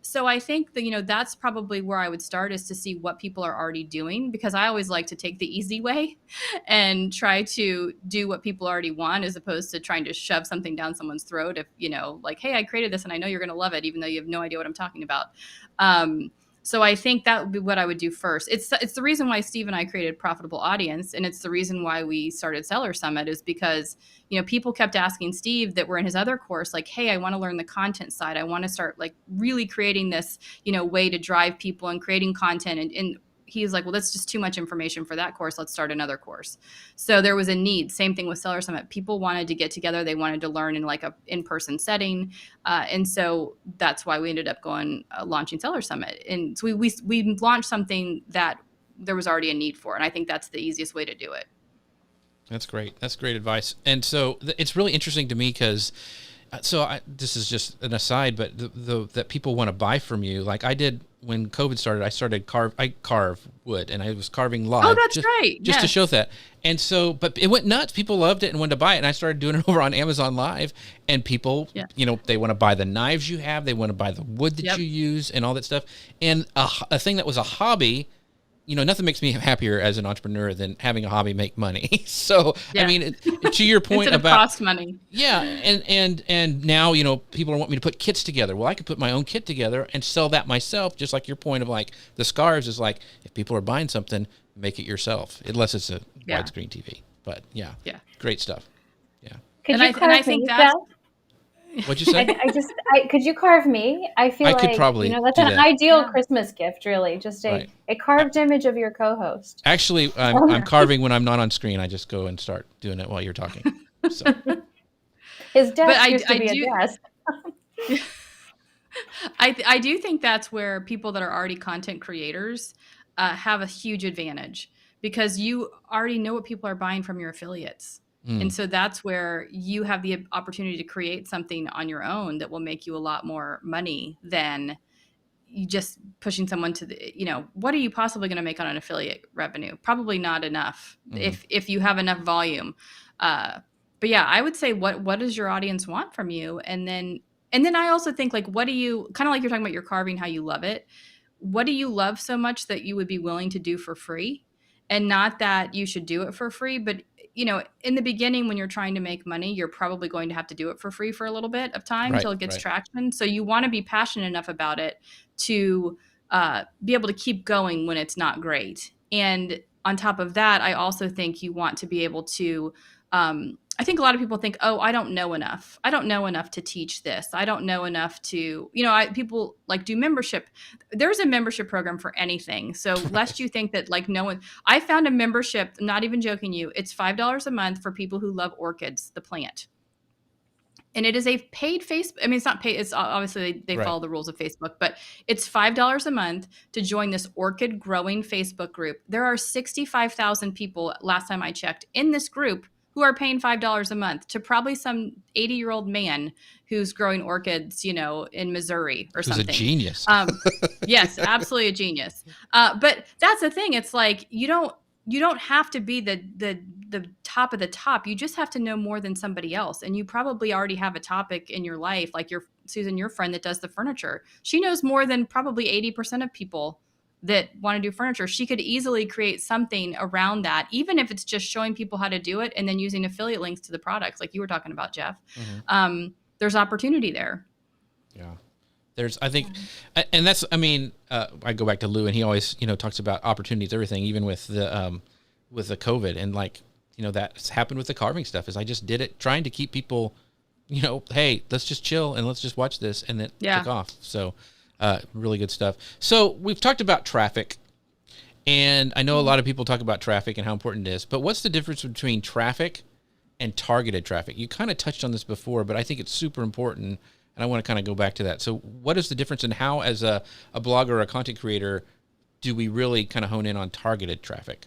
So I think that, you know, that's probably where I would start, is to see what people are already doing, because I always like to take the easy way and try to do what people already want, as opposed to trying to shove something down someone's throat. If, you know, like, hey, I created this and I know you're going to love it, even though you have no idea what I'm talking about. So I think that would be what I would do first. It's the reason why Steve and I created Profitable Audience, and it's the reason why we started Seller Summit, is because, you know, people kept asking Steve that were in his other course, like, hey, I want to learn the content side. I want to start like really creating this, you know, way to drive people and creating content. And he's like, well, that's just too much information for that course. Let's start another course. So there was a need. Same thing with Seller Summit. People wanted to get together. They wanted to learn in like a in-person setting. And so that's why we ended up launching Seller Summit. And so we launched something that there was already a need for. And I think that's the easiest way to do it. That's great. That's great advice. And so it's really interesting to me because this is just an aside, but that people want to buy from you. Like I did when COVID started, I carve wood, and I was carving live. Oh, that's right. Just to show that. And so, but it went nuts. People loved it and wanted to buy it. And I started doing it over on Amazon Live, and people, you know, they want to buy the knives you have. They want to buy the wood that you use and all that stuff. And a thing that was a hobby, nothing makes me happier as an entrepreneur than having a hobby make money. So, Yeah. I mean, to your point about cost money. Yeah. And now, people want me to put kits together. Well, I could put my own kit together and sell that myself. Just like your point of like the scarves is like, if people are buying something, make it yourself, unless it's a widescreen TV. But yeah, great stuff. Yeah. I think that's, what'd you say? Could you carve me? I feel I could probably that's do an that. ideal Christmas gift, really. Just a Right. carved image of your co-host. Actually, I'm carving when I'm not on screen. I just go and start doing it while you're talking. So. His desk used to be a desk. I do think that's where people that are already content creators have a huge advantage, because you already know what people are buying from your affiliates. And so that's where you have the opportunity to create something on your own that will make you a lot more money than you just pushing someone to the, what are you possibly going to make on an affiliate revenue? Probably not enough if you have enough volume. But yeah, I would say what does your audience want from you? And then I also think, like, what do you, kind of like you're talking about your carving, how you love it. What do you love so much that you would be willing to do for free? And not that you should do it for free, but in the beginning, when you're trying to make money, you're probably going to have to do it for free for a little bit of time until it gets traction. So you want to be passionate enough about it to be able to keep going when it's not great. And on top of that, I also think you want to be able to, I think a lot of people think, oh, I don't know enough. I don't know enough to teach this. I don't know enough to, people like do membership. There's a membership program for anything. So lest you think that like no one, I found a membership, I'm not even joking you. It's $5 a month for people who love orchids, the plant. And it is a paid Facebook. I mean, it's not paid. It's obviously they follow the rules of Facebook, but it's $5 a month to join this orchid growing Facebook group. There are 65,000 people, last time I checked, in this group who are paying $5 a month to probably some 80-year-old man who's growing orchids, in Missouri or something. Who's a genius. Yes, absolutely a genius. But that's the thing. It's like you don't have to be the top of the top. You just have to know more than somebody else. And you probably already have a topic in your life, like Susan, your friend that does the furniture. She knows more than probably 80% of people that want to do furniture. She could easily create something around that, even if it's just showing people how to do it and then using affiliate links to the products like you were talking about, Jeff. There's opportunity there. Yeah. I think, and that's, I go back to Lou, and he always, talks about opportunities, everything, even with the COVID, and like, that's happened with the carving stuff, is I just did it trying to keep people, hey, let's just chill and let's just watch this, and then took off. So, really good stuff. So we've talked about traffic, and I know a lot of people talk about traffic and how important it is, but what's the difference between traffic and targeted traffic? You kind of touched on this before, but I think it's super important, and I want to kind of go back to that. So what is the difference, and how, as a blogger or a content creator, do we really kind of hone in on targeted traffic?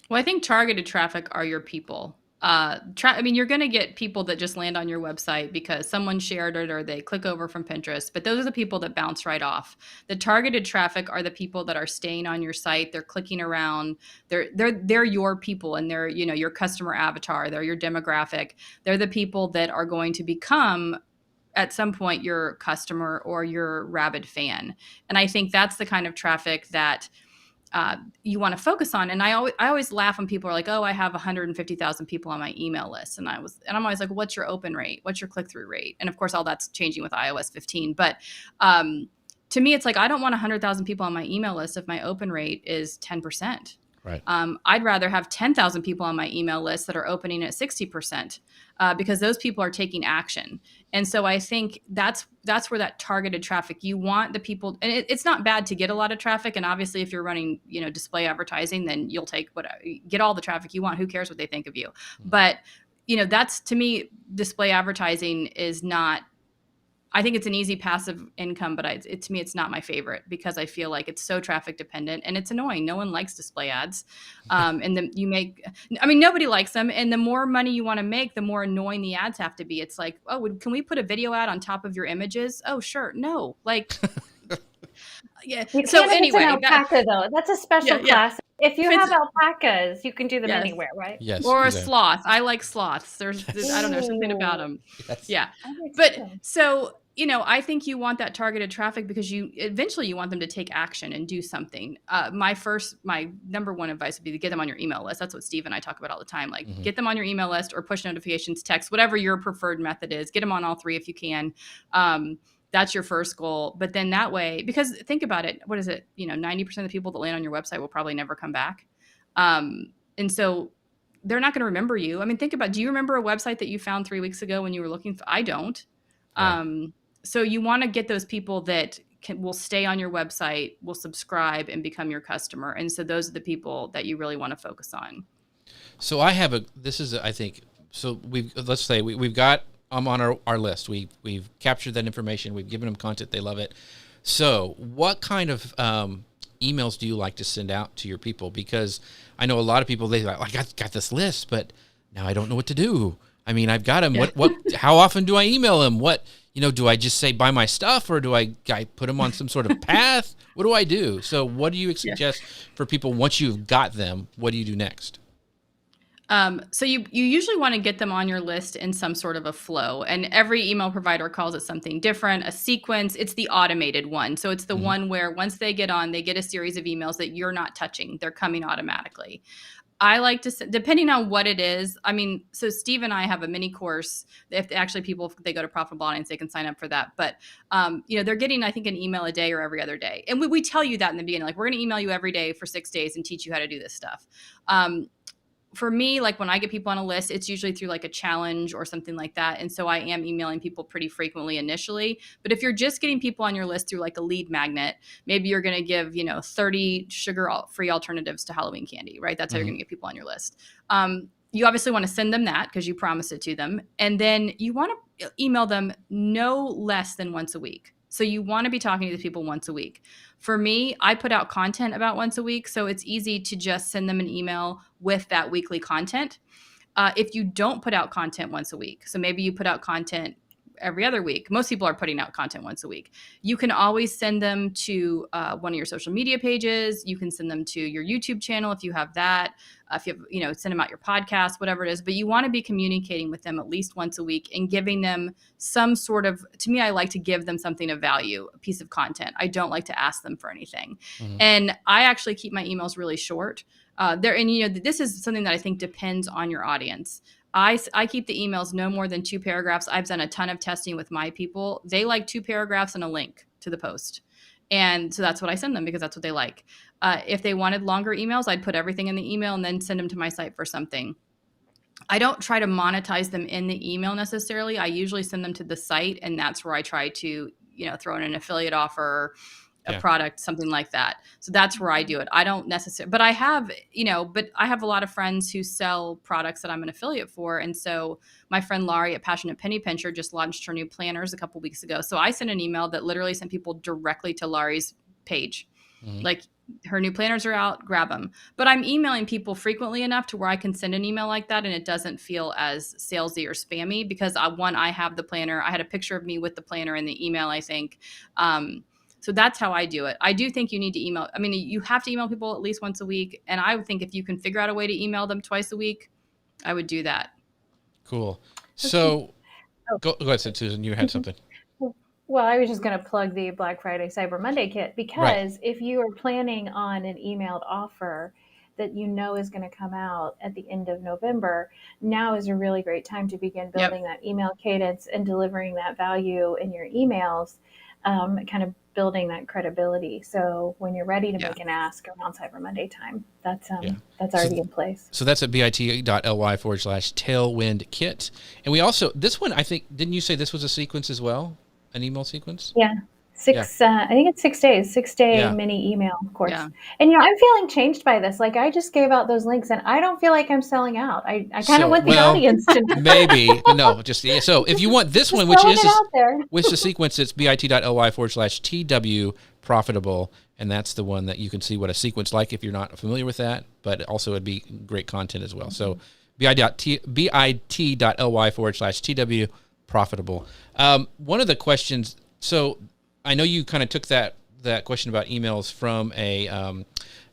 Well, I think targeted traffic are your people. You're going to get people that just land on your website because someone shared it or they click over from Pinterest, but those are the people that bounce right off. The targeted traffic are the people that are staying on your site. They're clicking around. They're your people, and they're, your customer avatar. They're your demographic. They're the people that are going to become at some point your customer or your rabid fan. And I think that's the kind of traffic that you want to focus on. And I always laugh when people are like, oh, I have 150,000 people on my email list. And I'm always like, what's your open rate? What's your click-through rate? And of course, all that's changing with iOS 15. But to me, it's like, I don't want 100,000 people on my email list if my open rate is 10%. Right. I'd rather have 10,000 people on my email list that are opening at 60%, because those people are taking action. And so I think that's where that targeted traffic, you want the people, and it's not bad to get a lot of traffic. And obviously if you're running, display advertising, then you'll get all the traffic you want. Who cares what they think of you? Mm-hmm. But, that's, to me, display advertising is not, I think it's an easy passive income, but to me, it's not my favorite, because I feel like it's so traffic dependent and it's annoying. No one likes display ads. And then nobody likes them. And the more money you want to make, the more annoying the ads have to be. It's like, oh, can we put a video ad on top of your images? Oh, sure. No, like, yeah. So anyway, alpaca though, that's a special class. If you have alpacas, you can do them anywhere, right? Yes. Or exactly. A sloth. I like sloths. There's I don't know, something about them. Yes. Yeah. But so I think you want that targeted traffic because eventually you want them to take action and do something. My number one advice would be to get them on your email list. That's what Steve and I talk about all the time. Like get them on your email list or push notifications, text, whatever your preferred method is. Get them on all three if you can. That's your first goal. But then that way, because think about it, what is it? 90% of the people that land on your website will probably never come back. And so they're not going to remember you. I mean, think about, do you remember a website that you found 3 weeks ago when you were looking for? I don't. Right. So you want to get those people that will stay on your website, will subscribe and become your customer. And so those are the people that you really want to focus on. So let's say we've got them on our list. We've captured that information. We've given them content. They love it. So what kind of emails do you like to send out to your people? Because I know a lot of people, they like, I got this list, but now I don't know what to do. I mean, I've got them. Yeah. How often do I email them? Do I just say buy my stuff, or do I put them on some sort of path? What do I do? So what do you suggest for people once you've got them? What do you do next? So you usually want to get them on your list in some sort of a flow, and every email provider calls it something different, a sequence. It's the automated one. So it's the one where once they get on, they get a series of emails that you're not touching. They're coming automatically. I like to, depending on what it is. I mean, so Steve and I have a mini course. If they go to Profitable Audience, they can sign up for that. But, they're getting, I think, an email a day or every other day. And we tell you that in the beginning, like, we're going to email you every day for 6 days and teach you how to do this stuff. For me, like when I get people on a list, it's usually through like a challenge or something like that. And so I am emailing people pretty frequently initially. But if you're just getting people on your list through like a lead magnet, maybe you're going to give, 30 sugar-free alternatives to Halloween candy, right? That's how you're going to get people on your list. You obviously want to send them that because you promised it to them. And then you want to email them no less than once a week. So you want to be talking to the people once a week. For me, I put out content about once a week, so it's easy to just send them an email with that weekly content. If you don't put out content once a week, so maybe you put out content every other week. Most people are putting out content once a week. You can always send them to one of your social media pages. You can send them to your YouTube channel if you have that. If you have, send them out your podcast, whatever it is. But you want to be communicating with them at least once a week and giving them some sort of, to me, I like to give them something of value, a piece of content. I don't like to ask them for anything. And I actually keep my emails really short. This is something that I think depends on your audience. I keep the emails no more than 2 paragraphs. I've done a ton of testing with my people. They like 2 paragraphs and a link to the post. And so that's what I send them because that's what they like. If they wanted longer emails, I'd put everything in the email and then send them to my site for something. I don't try to monetize them in the email necessarily. I usually send them to the site, and that's where I try to, throw in an affiliate offer, a product, something like that. So that's where I do it. I don't necessarily, but I have a lot of friends who sell products that I'm an affiliate for. And so my friend Laurie at Passionate Penny Pincher just launched her new planners a couple weeks ago. So I sent an email that literally sent people directly to Laurie's page. Like, her new planners are out, grab them. But I'm emailing people frequently enough to where I can send an email like that and it doesn't feel as salesy or spammy because I have the planner. I had a picture of me with the planner in the email, I think. So that's how I do it. I do think you need to email. I mean, you have to email people at least once a week. And I would think if you can figure out a way to email them twice a week, I would do that. Cool. So go ahead, Susan. You had something. Well, I was just going to plug the Black Friday Cyber Monday kit because if you are planning on an emailed offer that is going to come out at the end of November, now is a really great time to begin building that email cadence and delivering that value in your emails, kind of building that credibility. So when you're ready to make an ask around Cyber Monday time, that's already in place. So that's at bit.ly/Tailwind kit. And we also, this one, I think, didn't you say this was a sequence as well? An email sequence? Yeah. I think it's 6 days, 6-day mini email course. Yeah. And, I'm feeling changed by this. Like, I just gave out those links and I don't feel like I'm selling out. I kind of want the audience to know. Maybe. No, so if you want this one, which is the sequence, it's bit.ly/TW profitable. And that's the one that you can see what a sequence like if you're not familiar with that, but also it'd be great content as well. So bit.ly/TW profitable. One of the questions, so I know you kind of took that question about emails from a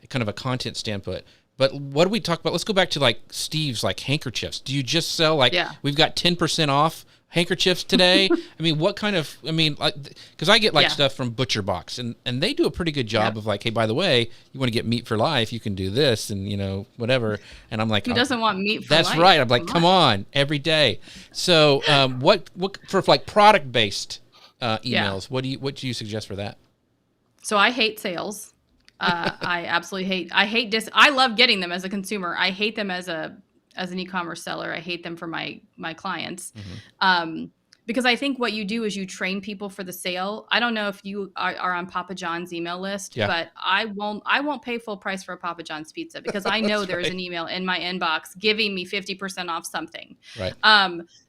kind of a content standpoint, but what do we talk about? Let's go back to like Steve's like handkerchiefs. Do you just sell we've got 10% off handkerchiefs today. I mean, what kind of, because I get stuff from Butcher Box, and they do a pretty good job of like, hey, by the way, you want to get meat for life, you can do this, and whatever. And I'm like, who doesn't want meat for life? That's right. I'm like, come on, every day. So what for like product based emails? What do you suggest for that? So I hate sales. I absolutely hate. I love getting them as a consumer. I hate them as an e-commerce seller. I hate them for my clients. Because I think what you do is you train people for the sale. I don't know if you are on Papa John's email list, but I won't pay full price for a Papa John's pizza because I know there's an email in my inbox giving me 50% off something. Right.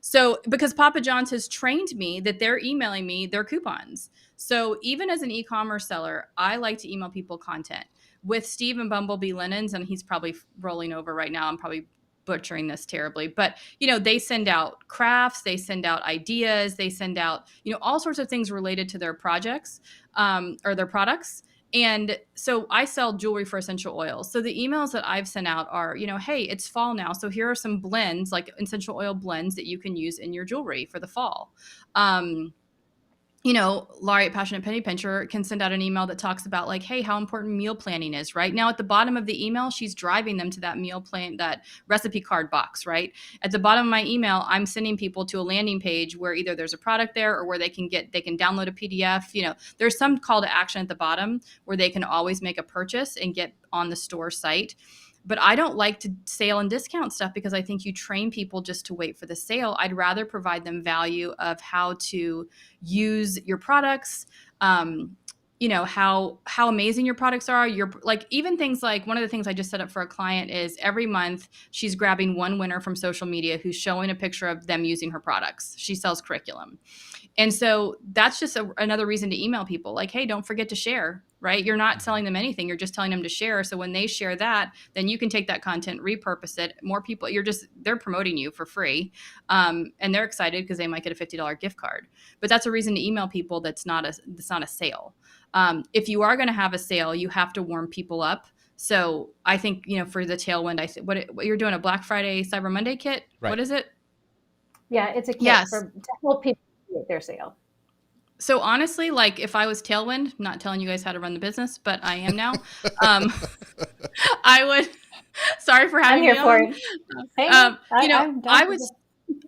So because Papa John's has trained me that they're emailing me their coupons. So even as an e-commerce seller, I like to email people content. With Steve and Bumblebee Linens, and he's probably rolling over right now, I'm probably butchering this terribly, but they send out crafts, they send out ideas, they send out all sorts of things related to their projects or their products. And so I sell jewelry for essential oils. So the emails that I've sent out are, hey, it's fall now, so here are some blends, like essential oil blends that you can use in your jewelry for the fall. Laurie at Passionate Penny Pincher can send out an email that talks about like, hey, how important meal planning is. Right now at the bottom of the email, she's driving them to that meal plan, that recipe card box. Right at the bottom of my email, I'm sending people to a landing page where either there's a product there or where they can download a PDF. There's some call to action at the bottom where they can always make a purchase and get on the store site. But I don't like to sale and discount stuff because I think you train people just to wait for the sale. I'd rather provide them value of how to use your products, how amazing your products are. Even things like one of the things I just set up for a client is every month she's grabbing one winner from social media who's showing a picture of them using her products. She sells curriculum. And so that's just another reason to email people like, hey, don't forget to share, right? You're not selling them anything. You're just telling them to share. So when they share that, then you can take that content, repurpose it. More people, they're promoting you for free. And they're excited because they might get a $50 gift card. But that's a reason to email people that's not a sale. If you are going to have a sale, you have to warm people up. So I think, for the Tailwind, what you're doing a Black Friday, Cyber Monday kit. Right. What is it? Yeah, it's a kit to help people get their sale. So honestly, like if I was Tailwind, I'm not telling you guys how to run the business, but I am now. I would. Sorry for having me on. I'm here for it.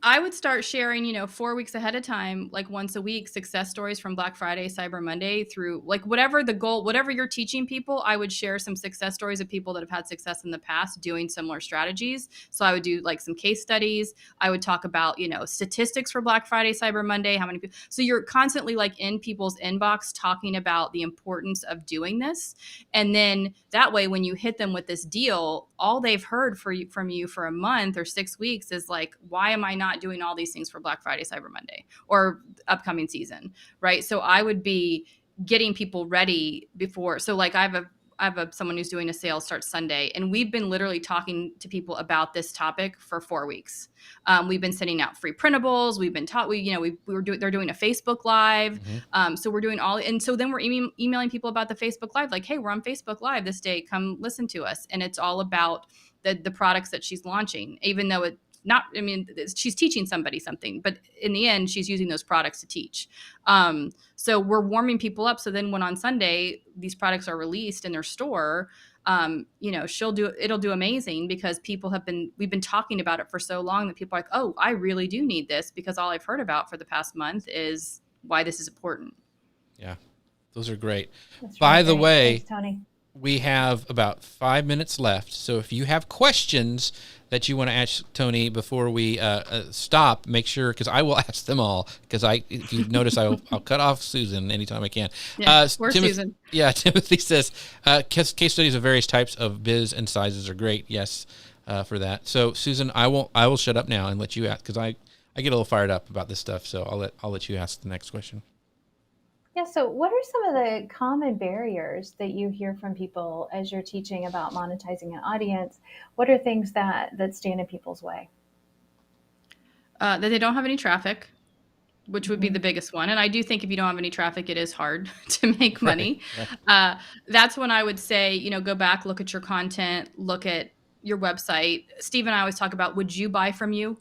I would start sharing, 4 weeks ahead of time, like once a week, success stories from Black Friday, Cyber Monday through like whatever the goal, whatever you're teaching people, I would share some success stories of people that have had success in the past doing similar strategies. So I would do like some case studies. I would talk about, statistics for Black Friday, Cyber Monday, how many people. So you're constantly like in people's inbox talking about the importance of doing this. And then that way, when you hit them with this deal, all they've heard from you for a month or 6 weeks is like, why am I not doing all these things for Black Friday, Cyber Monday or upcoming season, right? So I would be getting people ready before. So like I have someone who's doing a sale starts Sunday, and we've been literally talking to people about this topic for 4 weeks. We've been sending out free printables. We've been taught. They're doing a Facebook Live. So we're doing all, and so then we're emailing people about the Facebook Live, like, hey, we're on Facebook Live this day. Come listen to us. And it's all about the products that she's launching, even though she's teaching somebody something, but in the end, she's using those products to teach. So we're warming people up. So then when on Sunday, these products are released in their store, it'll do amazing because we've been talking about it for so long that people are like, oh, I really do need this because all I've heard about for the past month is why this is important. Yeah, those are great. That's By the way, thanks, Toni. We have about 5 minutes left. So if you have questions that you want to ask Toni before we stop, make sure, because I will ask them all, because if you notice, I'll cut off Susan anytime I can. Yeah, where's Susan? Yeah, Timothy says, case studies of various types of biz and sizes are great. Yes, for that. So Susan, I will shut up now and let you ask, because I get a little fired up about this stuff. So I'll let you ask the next question. Yeah, so what are some of the common barriers that you hear from people as you're teaching about monetizing an audience? What are things that stand in people's way? That they don't have any traffic, which would be the biggest one. And I do think if you don't have any traffic, it is hard to make money. Right. That's when I would say, go back, look at your content, look at your website. Steve and I always talk about, would you buy from you?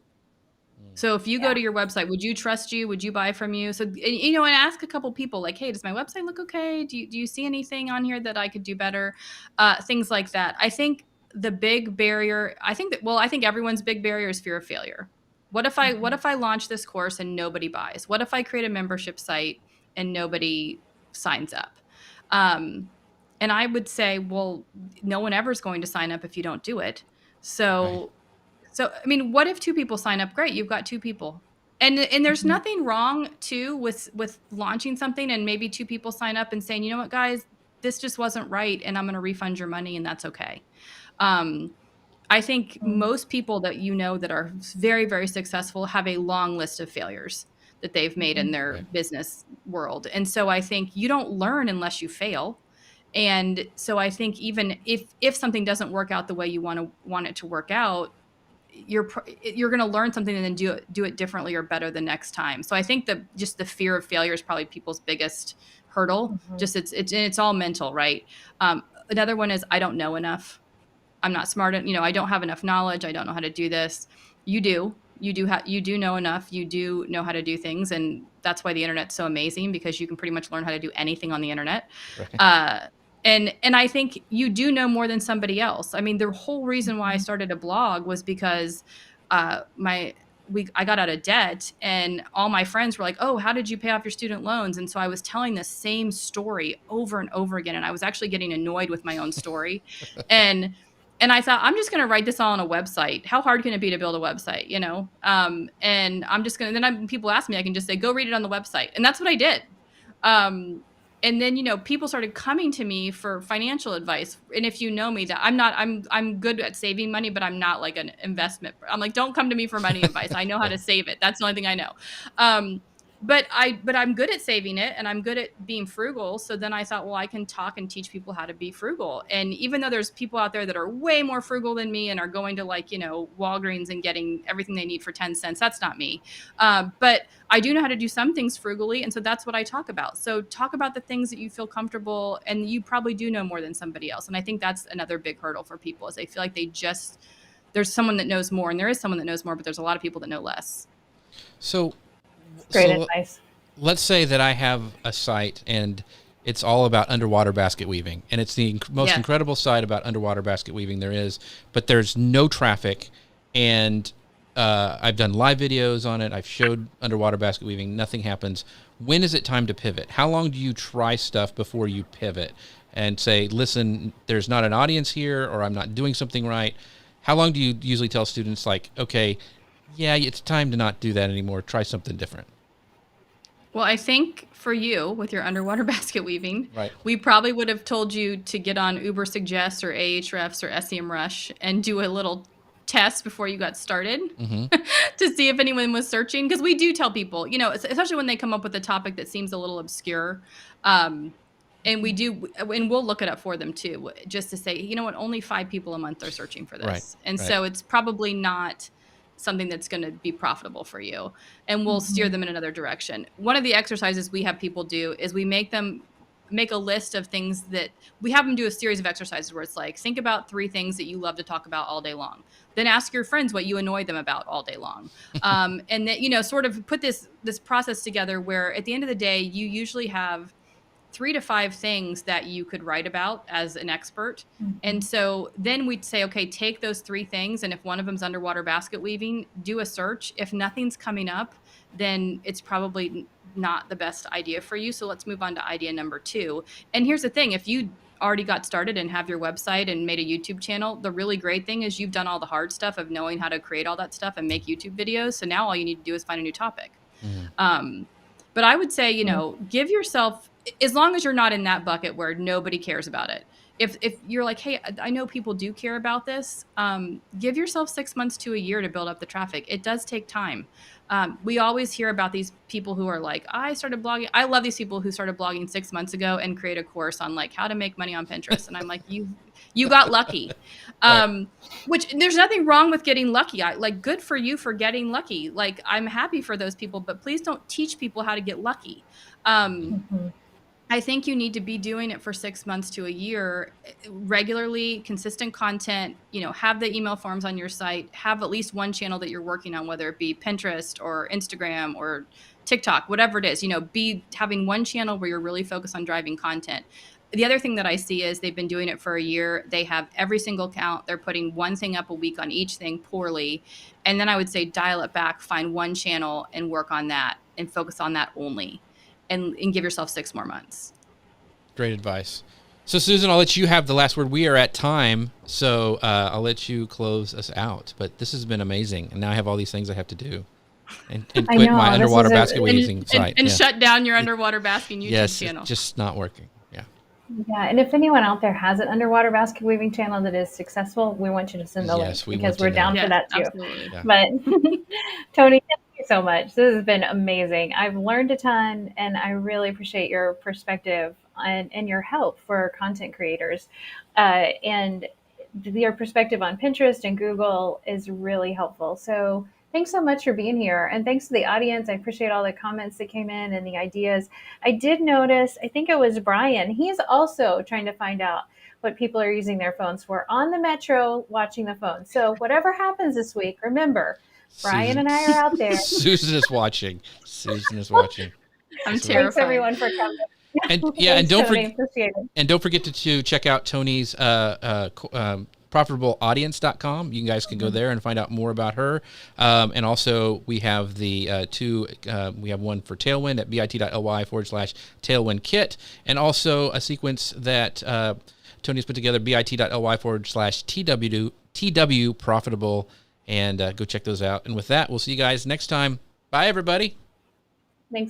So if you go to your website, would you trust you? Would you buy from you? So, and ask a couple people like, hey, does my website look okay? Do you see anything on here that I could do better? Things like that. I think the big barrier, I think everyone's big barrier is fear of failure. What if I launch this course and nobody buys? What if I create a membership site and nobody signs up? And I would say, well, no one ever is going to sign up if you don't do it. So, I mean, what if 2 people sign up? Great, you've got 2 people. And there's nothing wrong too with launching something and maybe 2 people sign up and saying, you know what, guys, this just wasn't right, and I'm going to refund your money, and that's okay. I think most people that that are very, very successful have a long list of failures that they've made in their business world. And so I think you don't learn unless you fail. And so I think even if something doesn't work out the way you want it to work out, you're going to learn something and then do it differently or better the next time. So I think just the fear of failure is probably people's biggest hurdle. Just it's all mental, right? Another one is I don't know enough. I'm not smart. I don't have enough knowledge. I don't know how to do this. You do know enough. You do know how to do things. And that's why the internet's so amazing, because you can pretty much learn how to do anything on the internet. Right. And I think you do know more than somebody else. I mean, the whole reason why I started a blog was because I got out of debt, and all my friends were like, oh, how did you pay off your student loans? And so I was telling the same story over and over again. And I was actually getting annoyed with my own story. And I thought, I'm just going to write this all on a website. How hard can it be to build a website, And I'm just going to, then people ask me, I can just say, go read it on the website. And that's what I did. And then, people started coming to me for financial advice. And if you know me, that I'm good at saving money, but I'm not like an investment. I'm like, don't come to me for money advice. I know how to save it. That's the only thing I know. But I'm good at saving it, and I'm good at being frugal. So then I thought, well, I can talk and teach people how to be frugal. And even though there's people out there that are way more frugal than me and are going to Walgreens and getting everything they need for 10 cents, that's not me. But I do know how to do some things frugally. And so that's what I talk about. So talk about the things that you feel comfortable, and you probably do know more than somebody else. And I think that's another big hurdle for people, is they feel like there's someone that knows more, and there is someone that knows more, but there's a lot of people that know less. So great advice. Let's say that I have a site and it's all about underwater basket weaving, and it's the most incredible site about underwater basket weaving there is, but there's no traffic, and I've done live videos on it. I've showed underwater basket weaving. Nothing happens. When is it time to pivot? How long do you try stuff before you pivot and say, listen, there's not an audience here, or I'm not doing something right? How long do you usually tell students, like, okay, yeah, it's time to not do that anymore. Try something different. Well, I think for you with your underwater basket weaving, right, we probably would have told you to get on Uber Suggest or Ahrefs or SEMrush and do a little test before you got started to see if anyone was searching. Because we do tell people, especially when they come up with a topic that seems a little obscure. And we'll look it up for them too, just to say, only 5 people a month are searching for this. Right, and so it's probably not something that's going to be profitable for you, and we'll steer them in another direction. One of the exercises we have people do is we make them make a list of things that we have them do a series of exercises where it's like, think about 3 things that you love to talk about all day long. Then ask your friends what you annoy them about all day long. And then, sort of put this process together where at the end of the day, you usually have 3 to 5 things that you could write about as an expert. And so then we'd say, okay, take those 3 things. And if one of them's underwater basket weaving, do a search. If nothing's coming up, then it's probably not the best idea for you. So let's move on to idea number 2. And here's the thing. If you already got started and have your website and made a YouTube channel, the really great thing is you've done all the hard stuff of knowing how to create all that stuff and make YouTube videos. So now all you need to do is find a new topic. But I would say, give yourself, as long as you're not in that bucket where nobody cares about it. If you're like, hey, I know people do care about this, give yourself 6 months to a year to build up the traffic. It does take time. We always hear about these people who are like, I started blogging. I love these people who started blogging 6 months ago and create a course on like how to make money on Pinterest. And I'm like, you got lucky. Which there's nothing wrong with getting lucky. Good for you for getting lucky. Like, I'm happy for those people, but please don't teach people how to get lucky. I think you need to be doing it for 6 months to a year, regularly, consistent content, have the email forms on your site, have at least one channel that you're working on, whether it be Pinterest or Instagram or TikTok, whatever it is, be having one channel where you're really focused on driving content. The other thing that I see is they've been doing it for a year. They have every single account. They're putting one thing up a week on each thing poorly. And then I would say dial it back, find one channel and work on that and focus on that only. And give yourself 6 more months. Great advice. So, Susan, I'll let you have the last word. We are at time, so I'll let you close us out. But this has been amazing, and now I have all these things I have to do, and quit my underwater basket weaving site. And shut down your underwater basking YouTube channel. Yes, just not working. Yeah. Yeah, and if anyone out there has an underwater basket weaving channel that is successful, we want you to send the link because we're down for that too. Absolutely. Yeah. But Toni, thank you so much. This has been amazing. I've learned a ton, and I really appreciate your perspective and your help for content creators. And your perspective on Pinterest and Google is really helpful. So thanks so much for being here. And thanks to the audience. I appreciate all the comments that came in and the ideas. I did notice, I think it was Brian, he's also trying to find out what people are using their phones for on the metro watching the phone. So whatever happens this week, remember, Brian and I are out there. Susan is watching. I'm terrified. Thanks everyone for coming. And don't forget to check out Toni's profitableaudience.com. You guys can go there and find out more about her. And also we have the we have one for Tailwind at bit.ly/Tailwind kit, and also a sequence that Toni's put together, bit.ly/TW profitable, and go check those out. And with that, we'll see you guys next time. Bye, everybody. Thanks, everyone.